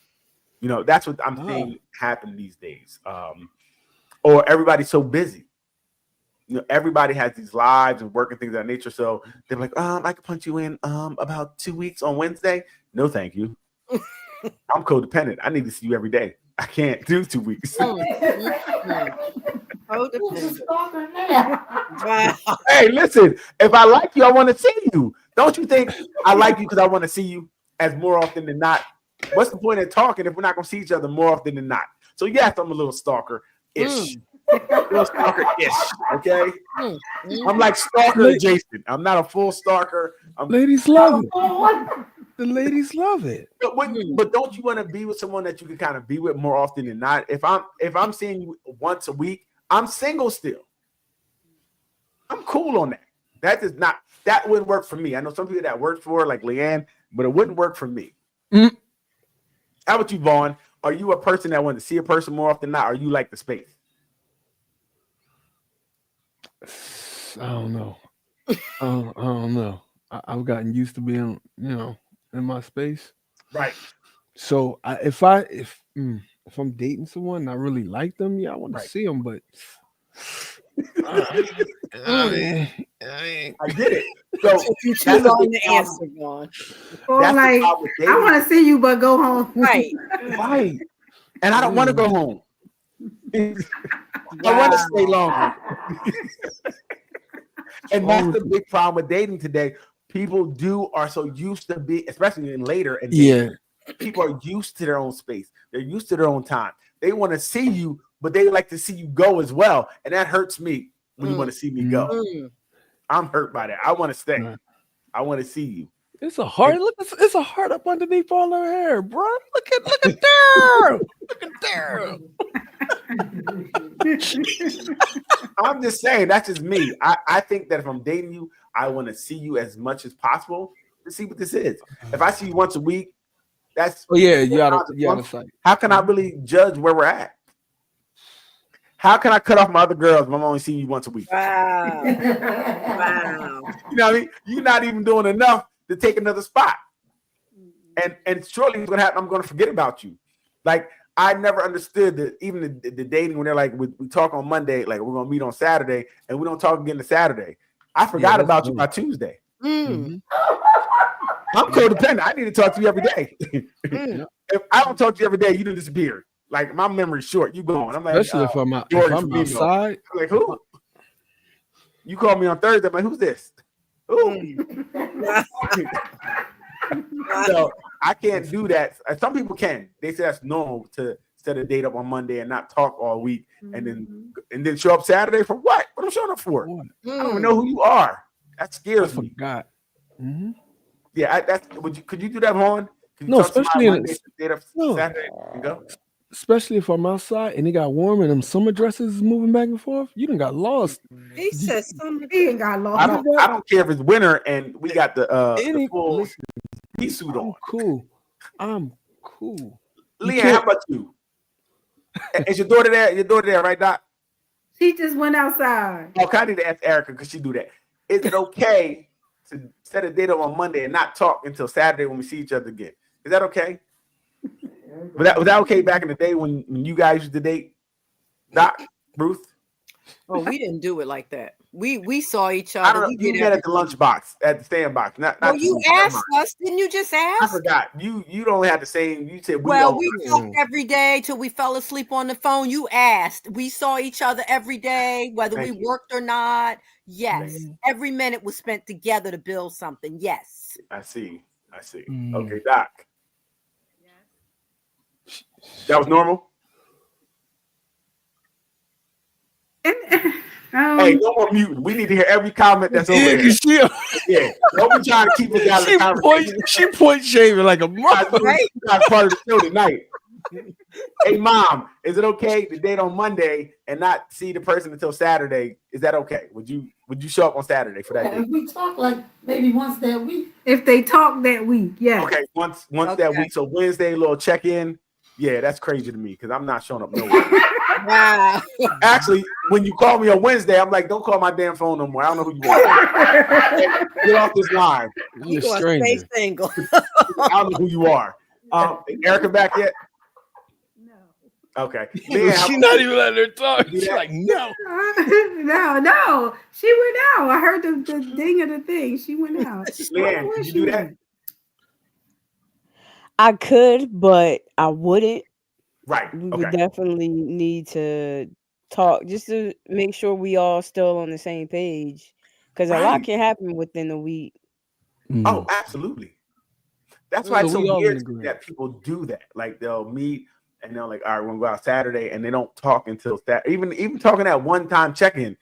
know, that's what I'm seeing happen these days. Or everybody's so busy. You know, everybody has these lives and work and things of that nature. So they're like, I can punch you in about 2 weeks on Wednesday. No, thank you. I'm codependent. I need to see you every day. I can't do 2 weeks. Hey, listen, if I like you, I want to see you. Don't you think I like you because I want to see you as more often than not? What's the point of talking if we're not going to see each other more often than not? So yes, I'm a little stalker-ish. Little stalker-ish, okay? I'm like stalker adjacent. I'm not a full stalker. Ladies love it. The ladies love it. But don't you want to be with someone that you can kind of be with more often than not? If I'm seeing you once a week, I'm single still. I'm cool on that. That wouldn't work for me. I know some people that work for like Leanne, but it wouldn't work for me. How about you, Vaughn? Are you a person that wants to see a person more often than not? Or are you like the space? I don't know. I don't know. I've gotten used to being, in my space. Right. So if I'm dating someone and I really like them, I want to see them, but I get it. So you choose on the answer, Vaughn. Or like, I want to see you, but go home. Right. Right. And I don't want to go home. I want to stay longer. And that's the big problem with dating today. People are so used to be, especially in later, and people are used to their own space. They're used to their own time. They want to see you, but they like to see you go as well, and that hurts me when you want to see me go. I'm hurt by that. I want to stay. I want to see you. It's a heart. Look, it's a heart up underneath all her hair, bro. Look at there. Look at there. I'm just saying, that's just me. I think that if I'm dating you, I want to see you as much as possible to see what this is. If I see you once a week, that's you out of sight. How can I really judge where we're at? How can I cut off my other girls if I'm only seeing you once a week? Wow. You know what I mean? You're not even doing enough to take another spot. And surely what's gonna happen, I'm gonna forget about you. Like I never understood that even the dating when they're like we talk on Monday, like we're gonna meet on Saturday, and we don't talk again to Saturday. I forgot about you by Tuesday. I'm codependent. I need to talk to you every day. If I don't talk to you every day, you done disappear. Like my memory's short. You gone. I'm like, especially if I'm outside. I'm like, who? You called me on Thursday. I'm like, who's this? Who? So I can't do that. Some people can. They say that's normal to set a date up on Monday and not talk all week, and then show up Saturday for what? What am I showing up for? I don't even know who you are. That scares me. Forgot. Yeah, could you do that, Vaughn? No, especially Saturday and go. Especially if I'm outside and it got warm and them summer dresses is moving back and forth, you done got lost. He says summer. He ain't got lost. I don't care if it's winter and we got the full pea suit on. I'm cool. Leanne, how about you? Is your daughter there? Your daughter there, right, Doc? She just went outside. Okay, I need to ask Erica because she do that. Is it okay to set a date up on Monday and not talk until Saturday when we see each other again? Is that okay? Was that okay back in the day when you guys used to date, Doc, Ruth? Oh, we didn't do it like that. We saw each other. I don't know. You met at the lunchbox, at the stand-box. Not you asked us, didn't you? Just ask. I forgot. You don't have the same. You said we talked every day till we fell asleep on the phone. You asked. We saw each other every day, whether we worked or not. Yes, every minute was spent together to build something. Yes. I see. Okay, Doc. That was normal. Hey, no more muting. We need to hear every comment that's over there. Yeah, don't be trying to keep us out of the conversation. She point shaving like a mother. Right? That's part of the show tonight. Hey, mom, is it okay to date on Monday and not see the person until Saturday? Is that okay? Would you show up on Saturday for that Yeah, date? if we talk like maybe once that week. If they talk that week, yeah. Okay, once Okay. that week. So Wednesday, little check-in. Yeah, that's crazy to me because I'm not showing up nowhere. Wow. Actually, when you call me on Wednesday, I'm like, don't call my damn phone no more. I don't know who you are. Get off this line. You're a You gonna stay stranger. single. I don't know who you are. Erica back yet? No. Okay. Leanne, how She's about not you? even letting her talk. Do She's that? like, no. No. She went out. I heard the ding of the thing. She went out. Leanne, Where could she you do that? went? I could, but I wouldn't. Right. We would Okay. definitely need to talk just to make sure we all still on the same page. Because a lot Right. can happen within a week. Oh, absolutely. That's why So it's so we all in weird agreement. that people do that. Like they'll meet and they're like, all right, we're gonna go out Saturday, and they don't talk until that. Even talking that one time check-in.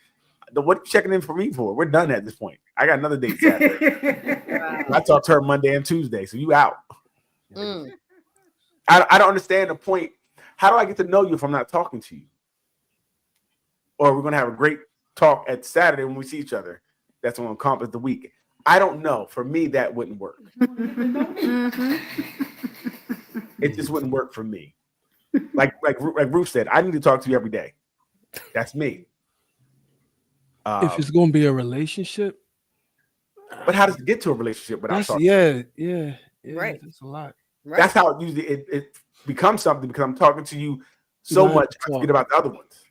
What you checking in for me for? We're done at this point. I got another date Saturday. I talked to her Monday and Tuesday, so you out. Mm. I don't understand the point. How do I get to know you if I'm not talking to you? Or we're gonna have a great talk at Saturday when we see each other. That's when we'll accomplish the week. I don't know. For me, that wouldn't work. It just wouldn't work for me. Like Ruth said, I need to talk to you every day. That's me. If it's going to be a relationship, But how does it get to a relationship without that's, talking? yeah. Right. That's a lot. Right. That's how it usually it becomes something because I'm talking to you so You much. have to I forget about the other ones.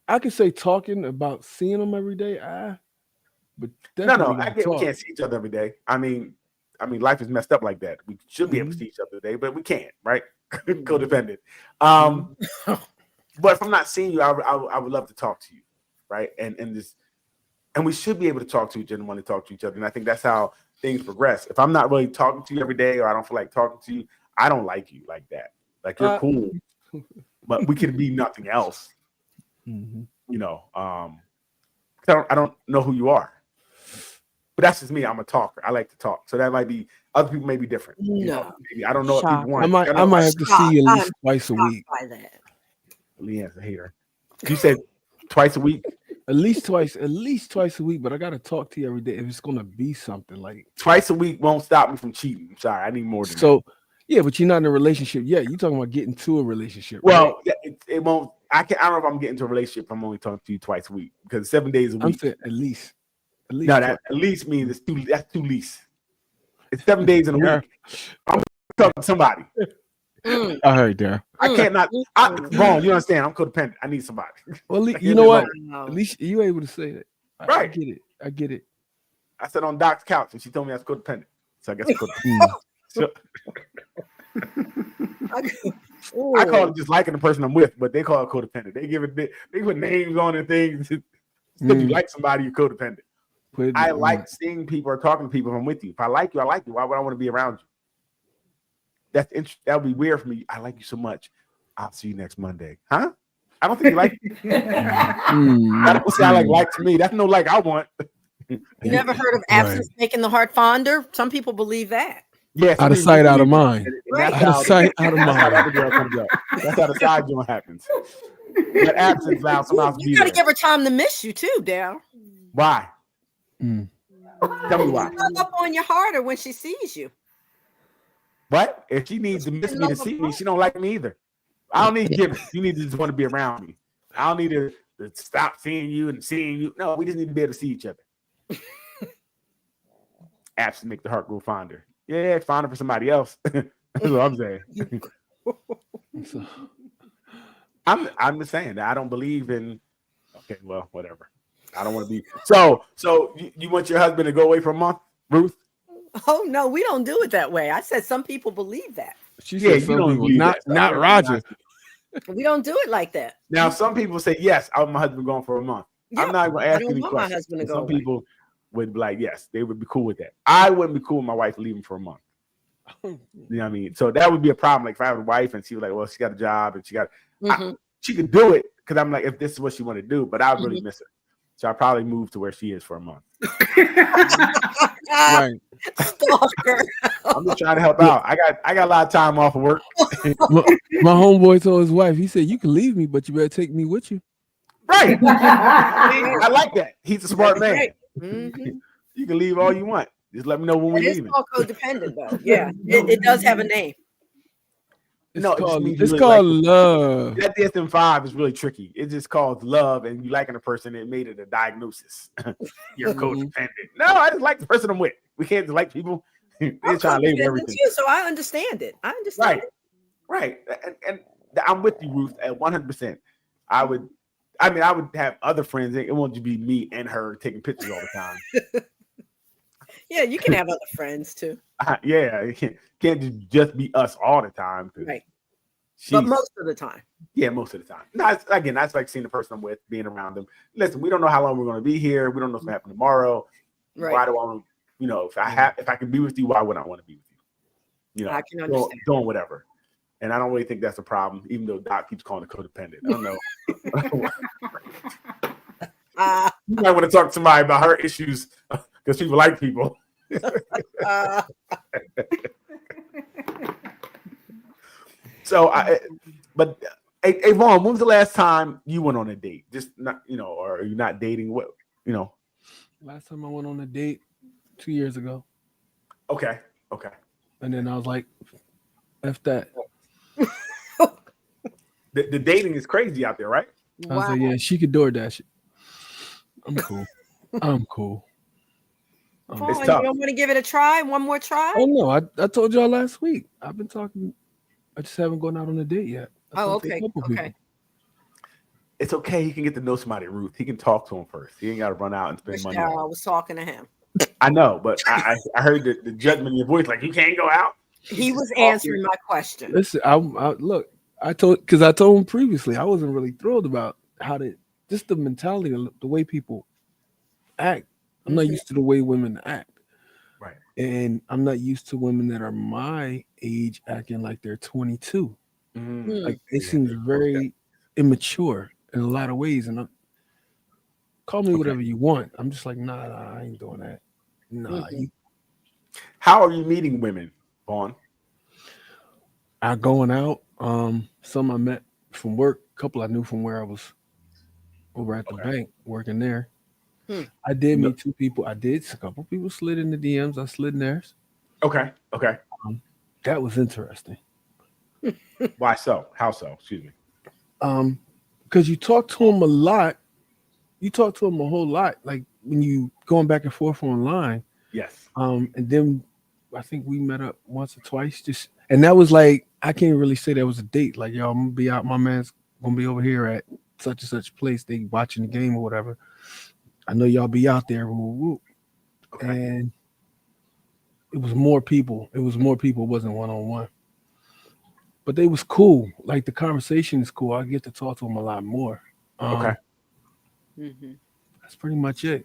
I could say talking about seeing them every day, but No, definitely I gotta get we talk. can't see each other every day. I mean, life is messed up like that. We should be able to see each other every day, but we can't, right? Codependent. But if I'm not seeing you, I would love to talk to you, right? And we should be able to talk to each other and want to talk to each other. And I think that's how things progress. If I'm not really talking to you every day, or I don't feel like talking to you, I don't like you like that. Like you're cool, but we could be nothing else. Mhm. You know, I don't know who you are. But that's just me. I'm a talker. I like to talk. So that might be other people may be different. You know, maybe I don't know what people want. I might have to see you at least twice a week. By that. Leanne's a hater. You said twice a week? At least twice a week, but I gotta talk to you every day if it's gonna be something like Twice a week won't stop me from cheating. I'm sorry, I need more than that. so. Yeah, but you're not in a relationship yet. You're talking about getting to a relationship. Well, it won't. I don't know if I'm getting to a relationship if I'm only talking to you twice a week because 7 days a I'm week. saying at least. No, that at least means that's two least. It's 7 days in a week. I'm talking to somebody. I heard there. I can't not. Wrong. You understand? I'm codependent. I need somebody. Well, Like, you know what? No. At least you able to say that. I Right. get it. I get it. I sat on Doc's couch and she told me I was codependent. So I guess I'm codependent. So I call it just liking the person I'm with, but they call it codependent. They put names on it, things. If you like somebody, you're codependent. I like seeing people or talking to people if I'm with you. If I like you, I like you. Why would I want to be around you? That's interesting. That would be weird for me. I like you so much. I'll see you next Monday. Huh? I don't think you like me. That don't sound like to me. That's no like I want. You never heard of absence making the heart fonder? Some people believe that. Yes. Out of sight, out of mind. Right. Out of sight, out of That's how the mind. other girl comes up. That's how the side joint happens. That absence allows someone else to be You got to there. give her time to miss you too, Dale. Why? Mm. Tell me why. She's up on you harder when she sees you. What? If she needs to miss me to see me, she don't like me either. I don't need to give it. You need to just want to be around me. I don't need to stop seeing you and seeing you. No, we just need to be able to see each other. Apps make the heart grow fonder. Yeah, fonder for somebody else. That's what I'm saying. So, I'm just saying that I don't believe in. Okay, well, whatever. I don't want to be. So you want your husband to go away for a month, Ruth? Oh no, we don't do it that way. I said some people believe that. she Yeah, said you some don't people, believe not that. not Roger. We don't do it like that. Now, some people say yes. I want my husband going for a month. I'm not going to I ask don't any want my questions. husband to And go some away. people would be like, yes, they would be cool with that. I wouldn't be cool with my wife leaving for a month. You know what I mean? So that would be a problem. Like if I have a wife and she was like, well, she got a job and she could do it because I'm like, if this is what she want to do, but I would really miss her. So I probably moved to where she is for a month. Right. Stalker. I'm just trying to help out. I got a lot of time off of work. My homeboy told his wife, he said, "You can leave me, but you better take me with you." Right. I like that. He's a smart man. Right. Mhm. You can leave all you want. Just let me know when we're It is leaving. called codependent, though. Yeah, it does have a name. It's No, it just called, means it's you called really like love. that DSM-5 is really tricky. It's just called love, and you liking a person. It made it a diagnosis. You're Mhm. codependent. No, I just like the person I'm with. We can't just like people. They're I'm trying to label codependent everything. too, so I understand it. I understand Right, it. right. And I'm with you, Ruth, at 100%. I would have other friends. It won't just be me and her taking pictures all the time. Yeah, you can have other friends too. Yeah, it can't just be us all the time. Right. She's, But most of the time. Yeah, most of the time. No, again, that's like seeing the person I'm with, being around them. Listen, we don't know how long we're going to be here. We don't know what's going to happen tomorrow. Right. Why do I want to, if I can be with you, why would I want to be with you? I can understand. Doing whatever. And I don't really think that's a problem, even though Doc keeps calling it codependent. I don't know. You might want to talk to somebody about her issues because people like people. So, but hey, Vaughn, when was the last time you went on a date? Just not, or are you not dating? What, Last time I went on a date 2 years ago. Okay. And then I was like, F that. The dating is crazy out there, right? I was like, yeah, she could DoorDash it. I'm cool. Paul, It's you tough. don't want to give it a try? One more try? Oh no, I told y'all last week. I've been talking. I just haven't gone out on a date yet. Oh, okay. Okay. It's okay. He can get to know somebody, Ruth. He can talk to him first. He ain't got to run out and spend money. I was talking to him. I know, but I heard the judgment in your voice, like you can't go out. He was answering my question. Listen, look. I told him previously I wasn't really thrilled about just the mentality, the way people act. I'm not used to the way women act. Right. And I'm not used to women that are my age acting like they're 22. Like it seems very immature in a lot of ways. And call me whatever you want. I'm just like, nah, I ain't doing that. Nah. How are you meeting women, Vaughn? I'm going out. Some I met from work. A couple I knew from where I was over at the bank working there. I did meet two people. A couple people slid in the DMs. I slid in theirs. Okay. That was interesting. Why so? How so? Excuse me. Because you talk to them a lot. You talk to them a whole lot. Like when you going back and forth online. Yes. And then I think we met up once or twice. And that was like, I can't really say that was a date. Like, yo, I'm gonna be out. My man's gonna be over here at such and such place. They watching the game or whatever. I know y'all be out there. Woo, woo. Okay. And it was more people. It wasn't one-on-one. But they was cool. Like the conversation is cool. I get to talk to them a lot more. Okay. That's pretty much it.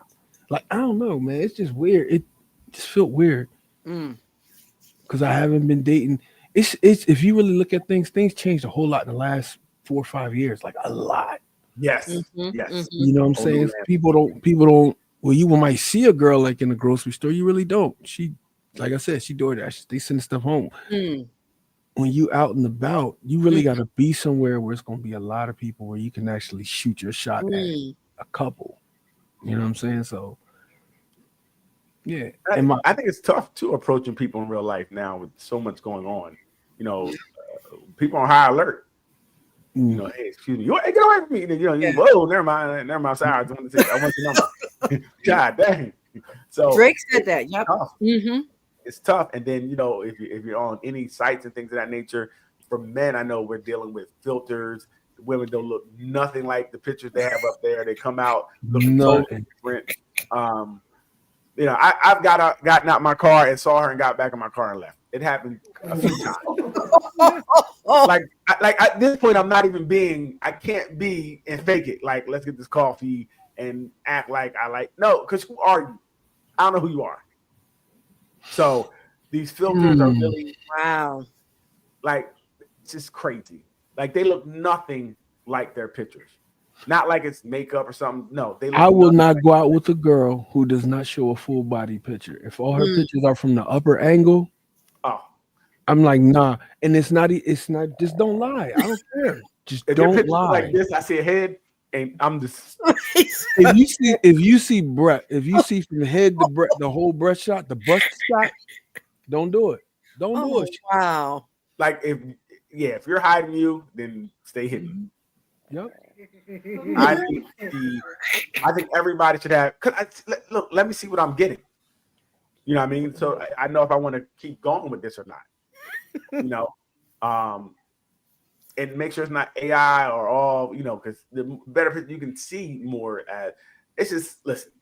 Like, I don't know, man. It's just weird. It just felt weird. Because I haven't been dating. It's if you really look at things changed a whole lot in the last 4 or 5 years. Like a lot. Yes. Yes. You know what I'm saying? People don't. Well, you might see a girl like in the grocery store. You really don't. She, like I said, she DoorDash. They send stuff home. When you out and about, you really got to be somewhere where it's going to be a lot of people where you can actually shoot your shot at a couple. You know what I'm saying? So, yeah. I think it's tough too approaching people in real life now with so much going on. People on high alert. Hey, excuse me, hey, get away from me. Whoa, never mind. Sorry, I want your number. God dang. So Drake said that. Yep. It's tough. And then if you're on any sites and things of that nature, for men, I know we're dealing with filters. Women don't look nothing like the pictures they have up there. They come out looking totally different. I've gotten out my car and saw her and got back in my car and left. It happened a few times. Like at this point, I can't be and fake it. Like, let's get this coffee and act like no, because who are you? I don't know who you are. So these filters are really like it's just crazy. Like they look nothing like their pictures. Not like it's makeup or something. No, they. I will not go out with a girl who does not show a full body picture. If all her pictures are from the upper angle, I'm like, nah. And it's not. Just don't lie. I don't care. Just if don't lie. Like this, I see a head, and I'm just. if you see breast, if you see from the head to breast, the whole breast shot, the bust shot, don't do it. Don't do it. Wow. Like if you're hiding you, then stay hidden. Yep. I think everybody should have. Look, let me see what I'm getting. You know what I mean? So I know if I want to keep going with this or not. You know, and make sure it's not AI or all. You know, because the better you can see more. It's just listen.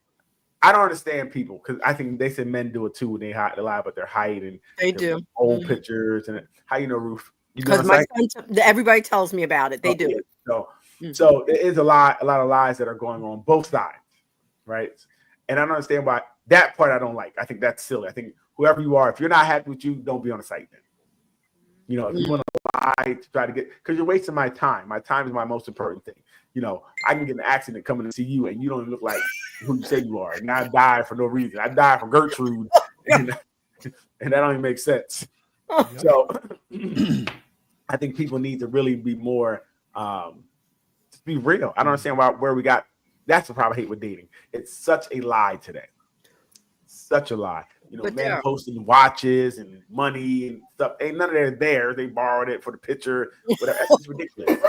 I don't understand people because I think they said men do it too. They lie about their height and they do old pictures and how you know, Ruth. Because my son, everybody tells me about it. They do. Yeah. So there is a lot of lies that are going on both sides, right? And I don't understand why that part I don't like. I think that's silly. I think whoever you are, if you're not happy with you, don't be on the site then. You know, if you want to lie to try to get, because you're wasting my time. My time is my most important thing. You know, I can get in an accident coming to see you, and you don't even look like who you say you are. And I die for no reason. I die from Gertrude, and that don't even make sense. So I think people need to really be more. Be real. I don't understand where we got. That's the problem I hate with dating. It's such a lie today. Such a lie. You know, men posting watches and money and stuff. Ain't none of that there. They borrowed it for the picture. Whatever. That's ridiculous.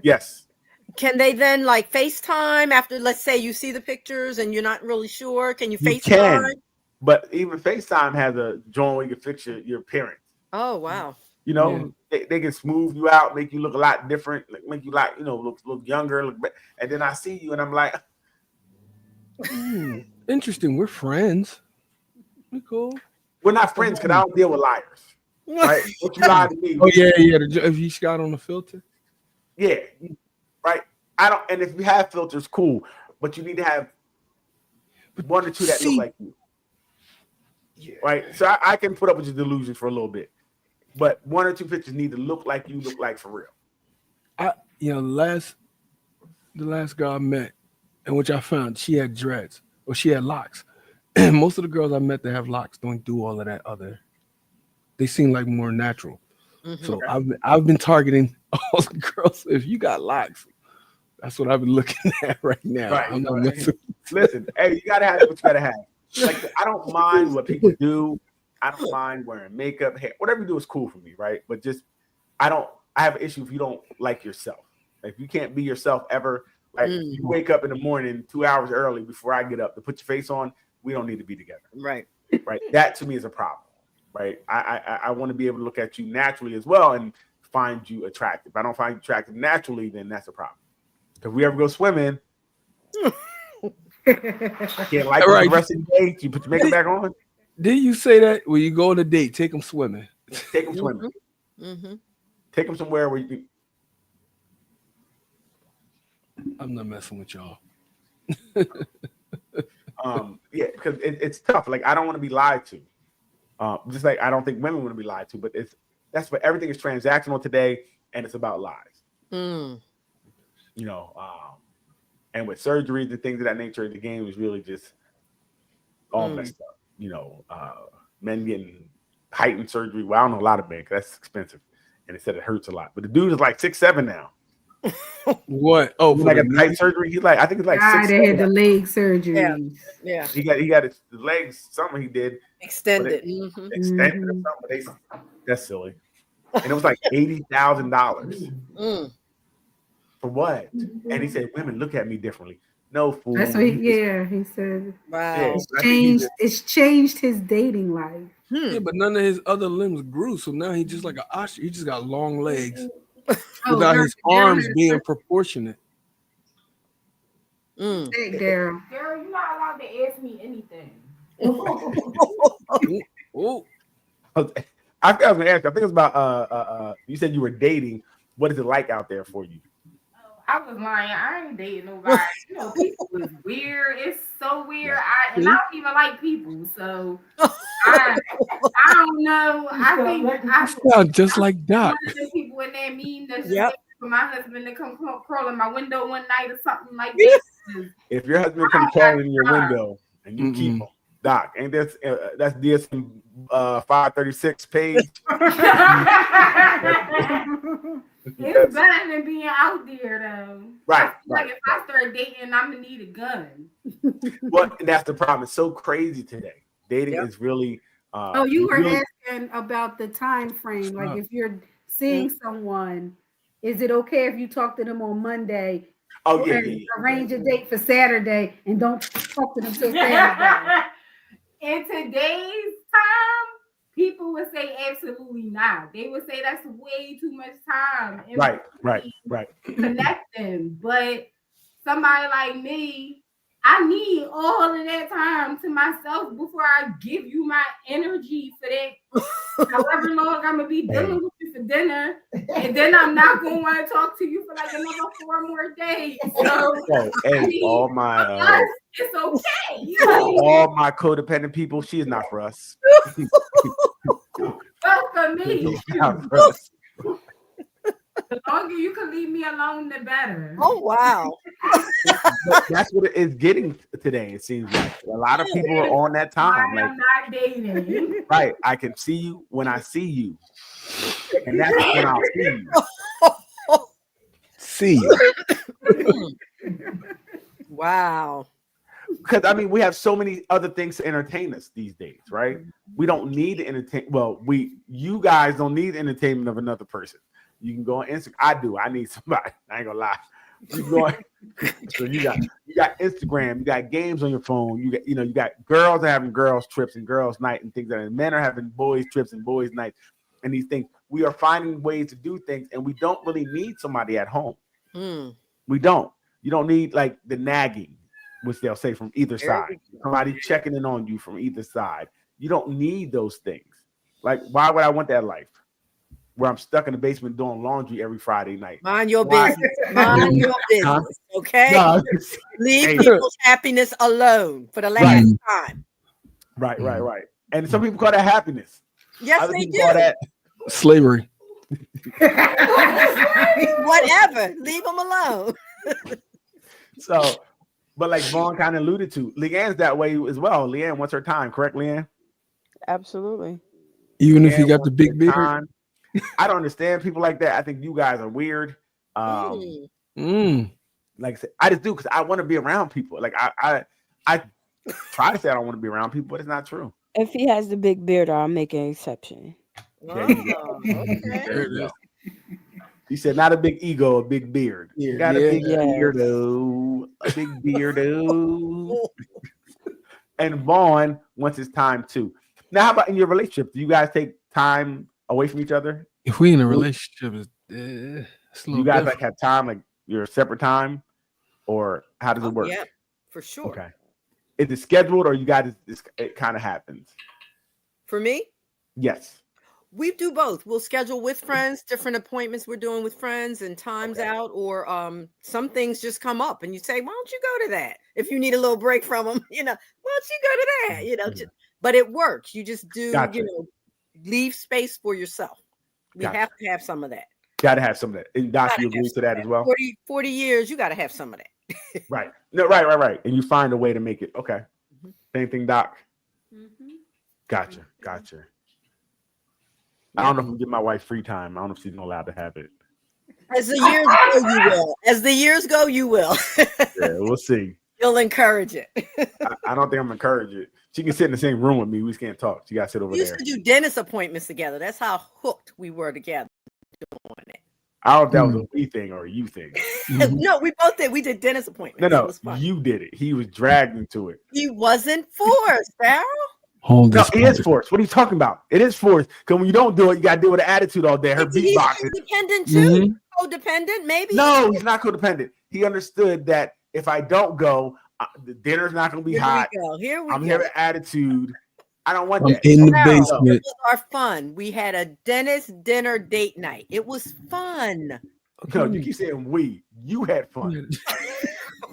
Yes. Can they then like FaceTime after? Let's say you see the pictures and you're not really sure. Can you FaceTime? Can, but even FaceTime has a joint where you can fix your appearance. Oh wow. You know, they can smooth you out, make you look a lot different, like make you like, you know, look younger, and then I see you and I'm like, interesting. We're friends. We're cool. We're not friends because I don't deal with liars. Right? What you lied to me. Oh yeah. If you got on the filter. Yeah. Right. I don't, and if you have filters, cool. But you need to have one or two that look like you. Yeah. Right. So I can put up with your delusions for a little bit. But one or two pictures need to look like you look like for real. The last girl I met, and which I found, she had dreads or she had locks. And most of the girls I met that have locks don't do all of that other. They seem like more natural. Mm-hmm. So I've been targeting all the girls. If you got locks, that's what I've been looking at right now. Right, I'm not messing. Listen, hey, you gotta have what you gotta have. Like I don't mind what people do. I don't mind wearing makeup, hair, whatever you do is cool for me, right? But just I have an issue if you don't like yourself. Like if you can't be yourself ever, like you wake up in the morning 2 hours early before I get up to put your face on, we don't need to be together. Right. Right. That to me is a problem. Right. I want to be able to look at you naturally as well and find you attractive. If I don't find you attractive naturally, then that's a problem. If we ever go swimming, I can't like the rest of the day. You put your makeup back on. Did you say that when you go on a date, take them swimming? Take them swimming. Mm-hmm. Take them somewhere where you can. I'm not messing with y'all. Yeah, because it's tough. Like I don't want to be lied to. Just like I don't think women want to be lied to, but that's what everything is transactional today, and it's about lies. You know, and with surgeries and things of that nature, the game is really just all messed up. You know, men getting heightened surgery. Well, I don't know a lot of men because that's expensive, and they said it hurts a lot. But the dude is like 6'7" now. What? Oh, like a height surgery. He's like, I think it's like 6'7". They had the leg surgery. Yeah. He got his legs. Something he did extended. Extended or something. That's silly. And it was like $80,000. For what? And he said, "Women look at me differently." No fool. That's what he said. Wow. It's changed his dating life. Yeah, but none of his other limbs grew, so now he's just like an ostrich. He just got long legs without his arms being proportionate. Hey, Daryl, you're not allowed to ask me anything. Oh. I was gonna ask you. I think it was about you said you were dating. What is it like out there for you? I was lying. I ain't dating nobody. You know, people is weird. It's so weird. I don't even like people. So I don't know. I think I sound just like Doc. One of the people in there mean the Yep. for my husband to come crawl in my window one night or something like this. If your husband comes crawling in your window and you keep him, Doc, ain't that's DSM 536 page? It's better than being out there, though. Right. Like if I start dating, I'm gonna need a gun. Well, and that's the problem. It's so crazy today. Dating is really. You were really, asking about the time frame. Like, if you're seeing someone, is it okay if you talk to them on Monday? Oh yeah. Arrange a date for Saturday and don't talk to them till Saturday. In today's time, people would say absolutely not. They would say that's way too much time. Right. Connecting, but somebody like me, I need all of that time to myself before I give you my energy for that. However long I'm gonna be dealing with you for dinner, and then I'm not gonna want to talk to you for like another 4 more days. So all my it's okay. All my codependent people, she is not for us. Well, for me, Not for us. the longer you can leave me alone, the better. Oh wow. But that's what it is getting today. It seems like a lot of people are on that time. I'm not dating. Right. I can see you when I see you. And that's when I'll see you. See you. Wow. Because I mean, we have so many other things to entertain us these days, right? We don't need to entertain. Well, you guys don't need entertainment of another person. You can go on Instagram. I do. I need somebody. I ain't gonna lie. So you got Instagram. You got games on your phone. You got girls having girls trips and girls night and things like that. Men are having boys trips and boys nights and these things. We are finding ways to do things, and we don't really need somebody at home. We don't. You don't need like the nagging, which they'll say from either side. Somebody checking in on you from either side. You don't need those things. Like, why would I want that life? Where I'm stuck in the basement doing laundry every Friday night. Mind your business. Mind your business. Okay. No, Leave people's happiness alone for the last time. Right. And some people call that happiness. Yes, Other they people do. call that Slavery. Whatever. Leave them alone. So, but like Vaughn kind of alluded to, Leanne's that way as well. Leanne wants her time, correct, Leanne? Absolutely. Even if you got the big beard. Time. I don't understand people like that. I think you guys are weird. Like I said, I just do because I want to be around people. Like I try to say I don't want to be around people, but it's not true. If he has the big beard, I'll make an exception. Okay. He said, not a big ego, a big beard. You got a big beardo, a big beardo. And Vaughn wants his time too. Now, how about in your relationship? Do you guys take time away from each other? If we in a relationship, it's you guys like have time, like your separate time, or how does it work? Yeah, for sure. Okay. Is it scheduled, or you guys it kind of happens? For me? Yes. We do both. We'll schedule with friends, different appointments we're doing with friends and times out, or some things just come up and you say, why don't you go to that? If you need a little break from them, why don't you go to that? But it works. You just do, leave space for yourself. We have to have some of that. Got to have some of that. And Doc, you agree to that as well? 40 years, you got to have some of that. Right. No, right. And you find a way to make it. Okay. Same thing, Doc. Gotcha. I don't know if I'm giving my wife free time. I don't know if she's allowed to have it. As the years go, you will. As the years go, you will. Yeah, we'll see. You'll encourage it. I don't think I'm encouraging it. She can sit in the same room with me. We just can't talk. She got to sit over there. We used to do dentist appointments together. That's how hooked we were together doing it. I don't know if that was a we thing or a you thing. No, we both did. We did dentist appointments. No, you did it. He was dragged into it. He wasn't forced, Farrell. No, it is forced. What are you talking about? It is forced. Because when you don't do it, you got to deal with an attitude all day. Her beatboxing. He's codependent too. Codependent, maybe. No, he's not codependent. He understood that if I don't go, the dinner's not going to be hot. Here we go. I'm here with attitude. I don't want that. In the basement. It was our fun. We had a dentist dinner date night. It was fun. No, you keep saying we. You had fun.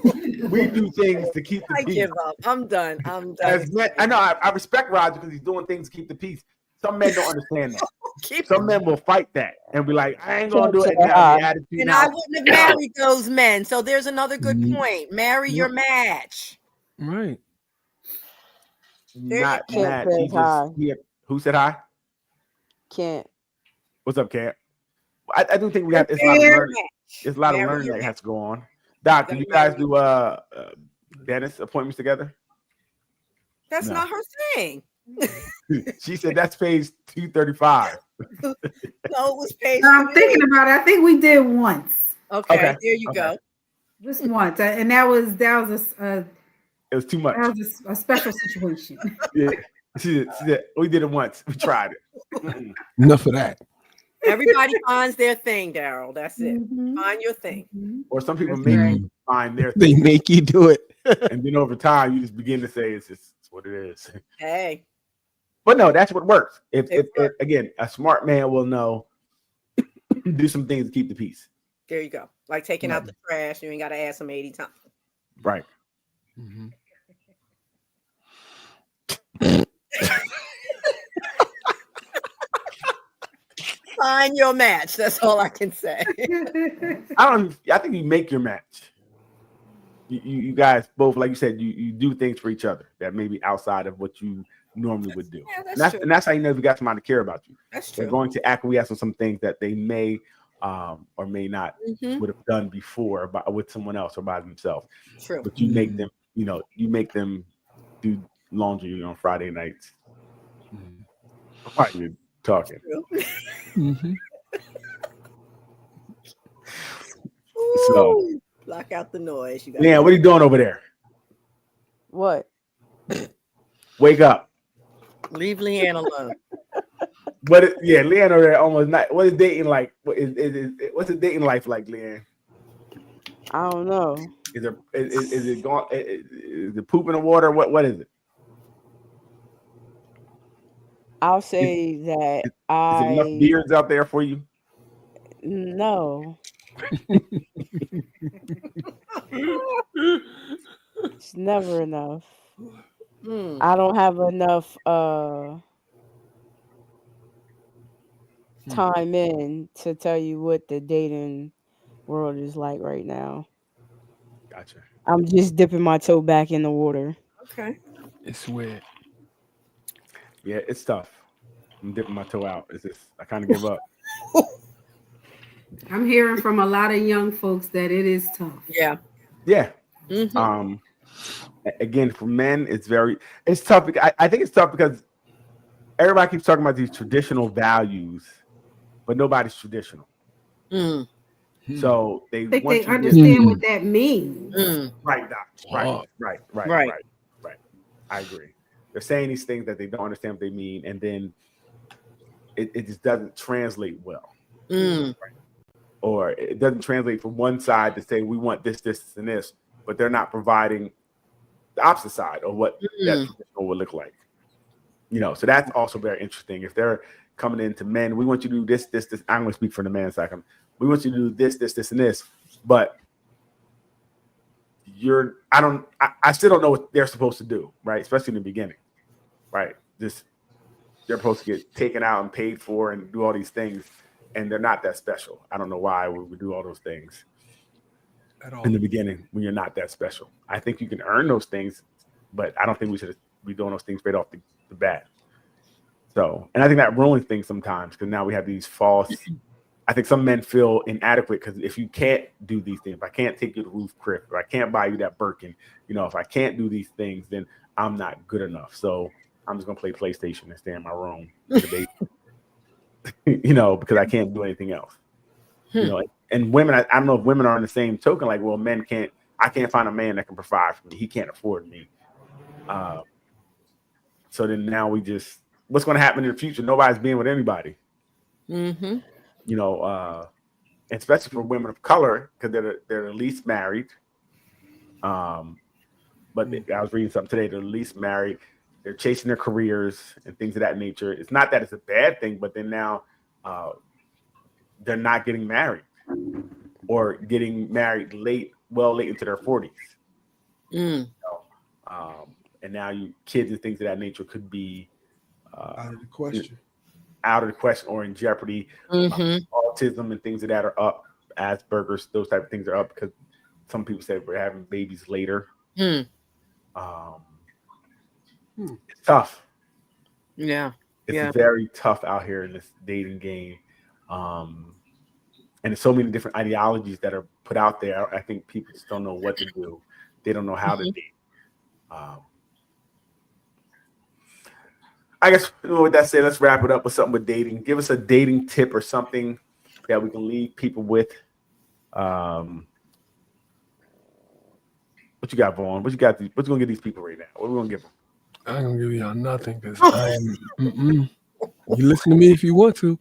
We do things to keep the peace. I give up. I'm done. I know. I respect Roger because he's doing things to keep the peace. some men don't understand that. Some men will fight that and be like, I ain't gonna do it. And I wouldn't have married those men. So there's another good point. Marry your match. Right. Not mad. Who said hi? Can't. What's up, Cat? I do think we have. It's a lot of learning. It's a lot of learning that has to go on. Doc, do you guys do dentist appointments together? That's not her thing. She said that's page 235. No, it was page. I'm thinking about it. I think we did once. Okay. There you go. Just once, and that was it was too much. That was a special situation. Yeah, she said, we did it once. We tried it. Enough of that. Everybody finds their thing, Daryl. That's it. Find your thing. Or some people find their thing. They make you do it. And then over time, you just begin to say it's what it is. Hey. But no, that's what works. If again, a smart man will know do some things to keep the peace. There you go. Like taking out the trash. You ain't got to ask them 80 times. Right. Find your match. That's all I can say. I think you make your match. You guys both, like you said, you do things for each other that may be outside of what you normally would do. Yeah, and that's how you know if you got somebody to care about you. That's true. They're going to acquiesce on some things that they may or may not would have done before with someone else or by themselves. True. But you make them, you make them do laundry on Friday nights. Why are you talking? So block out the noise. You what are you doing over there? What? Wake up. Leave Leanne alone. Leanne over there almost not. What is dating like? What's the dating life like, Leanne? I don't know. Is it going? Is it poop in the water? What is it? I'll say that is enough beards out there for you? No. It's never enough. I don't have enough time in to tell you what the dating world is like right now. Gotcha. I'm just dipping my toe back in the water. Okay. It's weird. Yeah, it's tough. I'm dipping my toe out. I kind of give up. I'm hearing from a lot of young folks that it is tough. Yeah. Yeah. Again, for men, it's tough. I think it's tough because everybody keeps talking about these traditional values, but nobody's traditional. So they understand what that means. Right, Doc. Right. I agree. They're saying these things that they don't understand what they mean, and then it just doesn't translate well. Right? Or it doesn't translate from one side to say we want this, and this, but they're not providing the opposite side of what that traditional would look like. So that's also very interesting. If they're coming into men, we want you to do this. I'm going to speak for the man second. We want you to do this, and this, but I still don't know what they're supposed to do, right? Especially in the beginning, right? They're supposed to get taken out and paid for and do all these things, and they're not that special. I don't know why we would do all those things at all in the beginning when you're not that special. I think you can earn those things, but I don't think we should be doing those things straight off the bat. So, and I think that ruins things sometimes because now we have these false. I think some men feel inadequate because if you can't do these things, if I can't take you to Roof Crib, or I can't buy you that Birkin, if I can't do these things, then I'm not good enough. So I'm just gonna play PlayStation and stay in my room, because I can't do anything else. And women, I don't know if women are on the same token. Like, well, men can't. I can't find a man that can provide for me. He can't afford me. So then now what's going to happen in the future? Nobody's being with anybody. Especially for women of color, because they're the least married. But I was reading something today. They're the least married. They're chasing their careers and things of that nature. It's not that it's a bad thing, but then now they're not getting married or getting married late into their 40s. And now kids and things of that nature could be out of the question. out of the question or in jeopardy. Autism and things of that are up. Asperger's, those type of things are up because some people said we're having babies later. It's tough. Yeah. It's very tough out here in this dating game. And there's so many different ideologies that are put out there. I think people just don't know what to do. They don't know how to date. I guess with that said, let's wrap it up with something with dating. Give us a dating tip or something that we can leave people with. What you got, Vaughn? What you got? What you gonna give these people right now? What are we gonna give them? I'm gonna give y'all nothing because I am. You listen to me if you want to.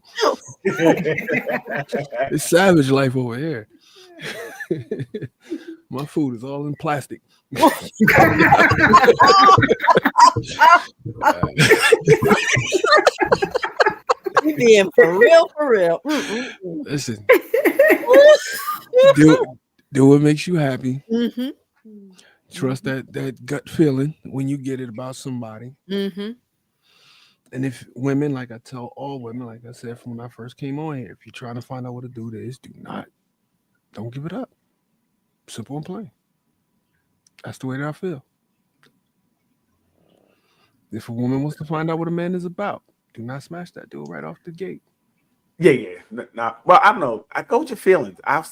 It's savage life over here. My food is all in plastic. You being for real. Listen, do what makes you happy. Trust that gut feeling when you get it about somebody. And if women, like I tell all women, like I said from when I first came on here, if you're trying to find out what a dude is, don't give it up. Simple and plain. That's the way that I feel. If a woman wants to find out what a man is about, do not smash that dude right off the gate. Yeah. Well, I don't know. I go with your feelings. I'm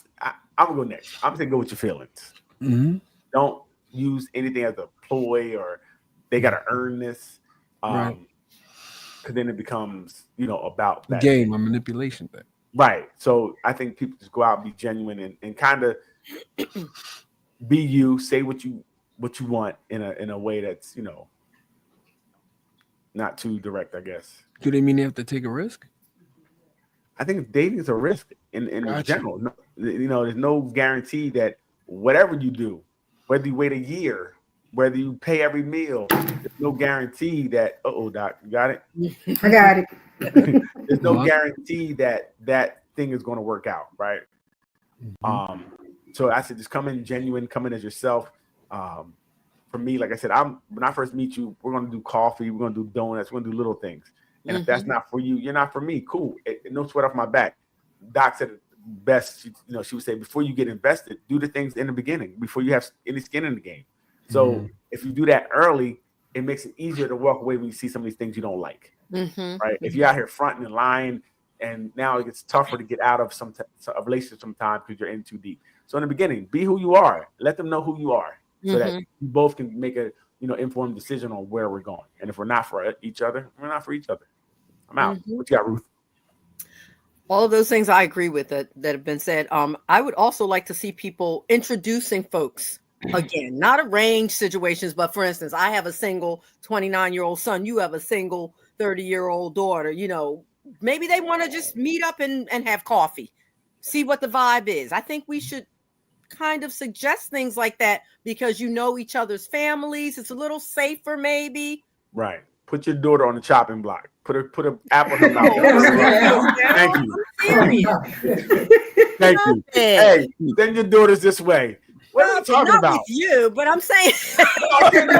gonna go next. I'm gonna go with your feelings. Don't use anything as a ploy or they gotta earn this. Right. Because then it becomes, about that game, a manipulation thing. Right. So I think people just go out and be genuine and kind of be you, say what you want in a way that's, not too direct, I guess. Do they mean they have to take a risk? I think dating is a risk in general. No, there's no guarantee that whatever you do, whether you wait a year, whether you pay every meal, there's no guarantee that, Doc, you got it? I got it. There's no guarantee that thing is going to work out, right? So I said, just come in genuine, come in as yourself. For me, like I said, when I first meet you, we're going to do coffee, we're going to do donuts, we're going to do little things. And if that's not for you, you're not for me. Cool. No sweat off my back. Doc said it best. She would say, before you get invested, do the things in the beginning before you have any skin in the game. So if you do that early, it makes it easier to walk away when you see some of these things you don't like. Right? If you're out here fronting and lying, and now it gets tougher to get out of a relationship sometimes because you're in too deep. So in the beginning, be who you are. Let them know who you are, so that you both can make a informed decision on where we're going. And if we're not for each other, we're not for each other. I'm out. What you got, Ruth? All of those things I agree with that have been said. I would also like to see people introducing folks again, not arranged situations, but for instance, I have a single 29-year-old son. You have a single 30-year-old daughter. Maybe they want to just meet up and have coffee, see what the vibe is. I think we should kind of suggest things like that because you know each other's families. It's a little safer, maybe. Right. Put your daughter on the chopping block. Put an apple in her mouth. Thank you. Thank you. Hey, send your daughters this way. What are you talking not about? With you, but I'm saying. Put the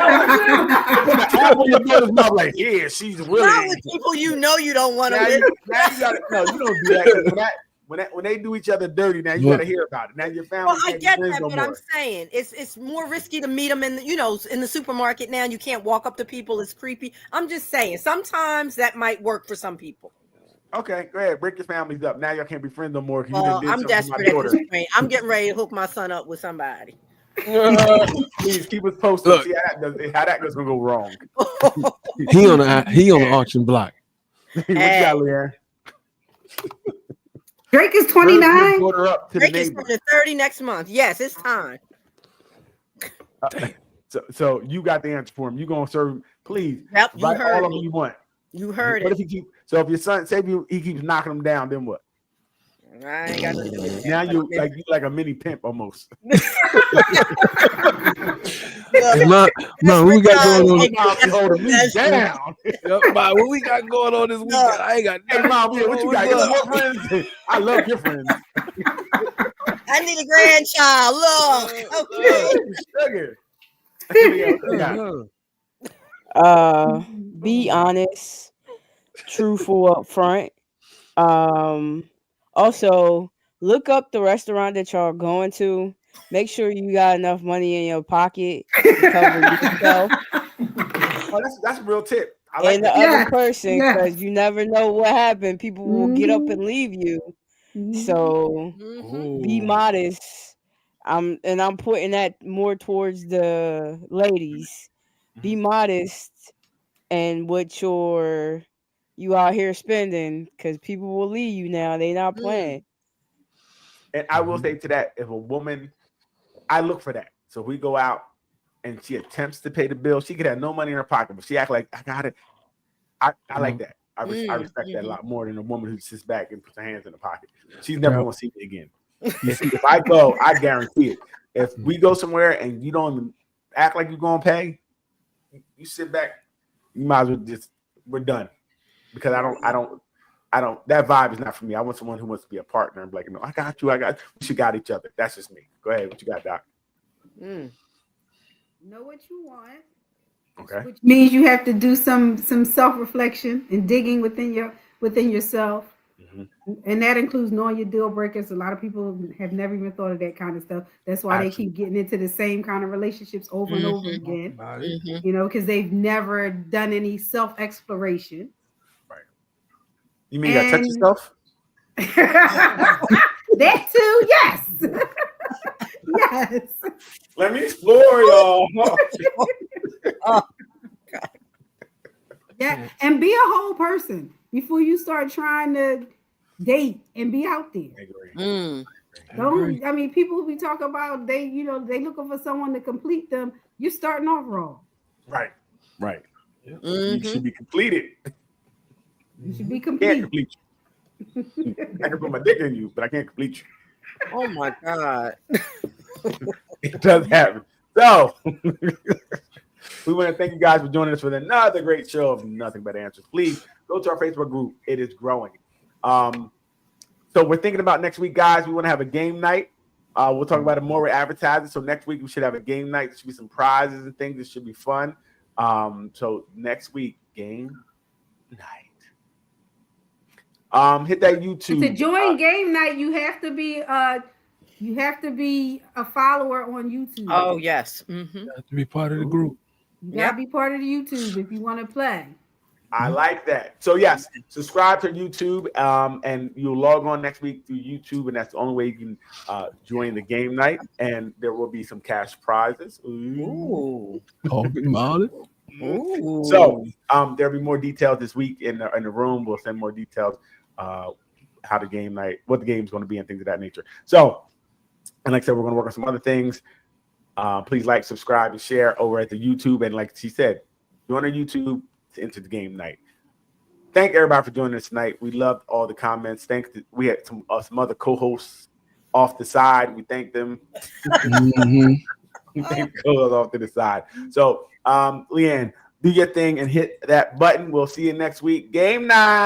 apple in your daughter's mouth like, yeah, she's willing. Not with people you don't want to live. Now you gotta, no, you don't do that. When they do each other dirty, now you gotta hear about it. Now your family. Well, I get that, but I'm saying it's more risky to meet them in the supermarket now. You can't walk up to people. It's creepy. I'm just saying sometimes that might work for some people. Okay, go ahead. Break your families up. Now y'all can't be friends no more. Well, I'm desperate at this point. I'm getting ready to hook my son up with somebody. Please keep us posted. Look, see how that goes gonna go wrong. He on the auction block. What you got, Leanne? Drake is 29. Drake is turning 30 next month. Yes, it's time. So you got the answer for him. You gonna serve him? Please. Yep, you write heard all of me. them you want. You heard What it. if if your son say he keeps knocking them down, then what? I ain't got nothing to do with that. Now you like a mini pimp almost. Hey, Mom, what we got going on? Holding me down. Mom, what we got going on this weekend? I ain't got. Hey, Mom, what you got? You got more friends? I love your friends. I need a grandchild. Look, okay. Sugar. Be honest. truthful up front. Also look up the restaurant that y'all are going to. Make sure you got enough money in your pocket to cover yourself. Oh, that's a real tip. I like And the other person, because you never know what happened. People will get up and leave you. So be modest. I'm putting that more towards the ladies. Be modest and what you out here spending, because people will leave you now. They not playing. And I will say to that, if a woman, I look for that. So if we go out and she attempts to pay the bill, she could have no money in her pocket, but she act like I got it. I like that. I respect that a lot more than a woman who sits back and puts her hands in her pocket. She's never going to see me again. If I go, I guarantee it. If we go somewhere and you don't even act like you're going to pay, you sit back. You might as well we're done, because I don't. That vibe is not for me. I want someone who wants to be a partner and be like, no, I got you. We should got each other. That's just me. Go ahead. What you got, Doc? Know what you want. Okay. Which means you have to do some self-reflection and digging within yourself. And that includes knowing your deal breakers. A lot of people have never even thought of that kind of stuff. That's why they keep getting into the same kind of relationships over and over again. You know, because they've never done any self-exploration. Right. You mean you gotta touch yourself? That too, yes. Yes. Let me explore, y'all. Yeah, and be a whole person before you start trying to date and be out there. I mean, people who we talk about, they looking for someone to complete them. You're starting off wrong. Right. You should be completed. You should be Can't complete. complete you. I can put my dick in you, but I can't complete you. Oh my God. It does happen. So we want to thank you guys for joining us for another great show of Nothing But Answers. Please go to our Facebook group. It is growing. So we're thinking about next week, guys. We want to have a game night. We'll talk about it more with advertising. So next week we should have a game night. There should be some prizes and things. It should be fun. So next week, game night. Hit that YouTube. To join game night, you have to be a follower on YouTube. Oh yes. You have to be part of the group. You gotta be part of the YouTube if you want to play. I like that. So yes, subscribe to YouTube, and you'll log on next week through YouTube, and that's the only way you can join the game night. And there will be some cash prizes. Ooh. Talking about it. Ooh. So there'll be more details this week in the room. We'll send more details, how the game night, what the game's going to be, and things of that nature. So, and like I said, we're going to work on some other things. Please like, subscribe, and share over at the YouTube. And like she said, join our YouTube to enter the game night. Thank everybody for joining us tonight. We loved all the comments. We had some other co-hosts off the side. We thank them. We thank the co-hosts off to the side. So, Leanne, do your thing and hit that button. We'll see you next week. Game night.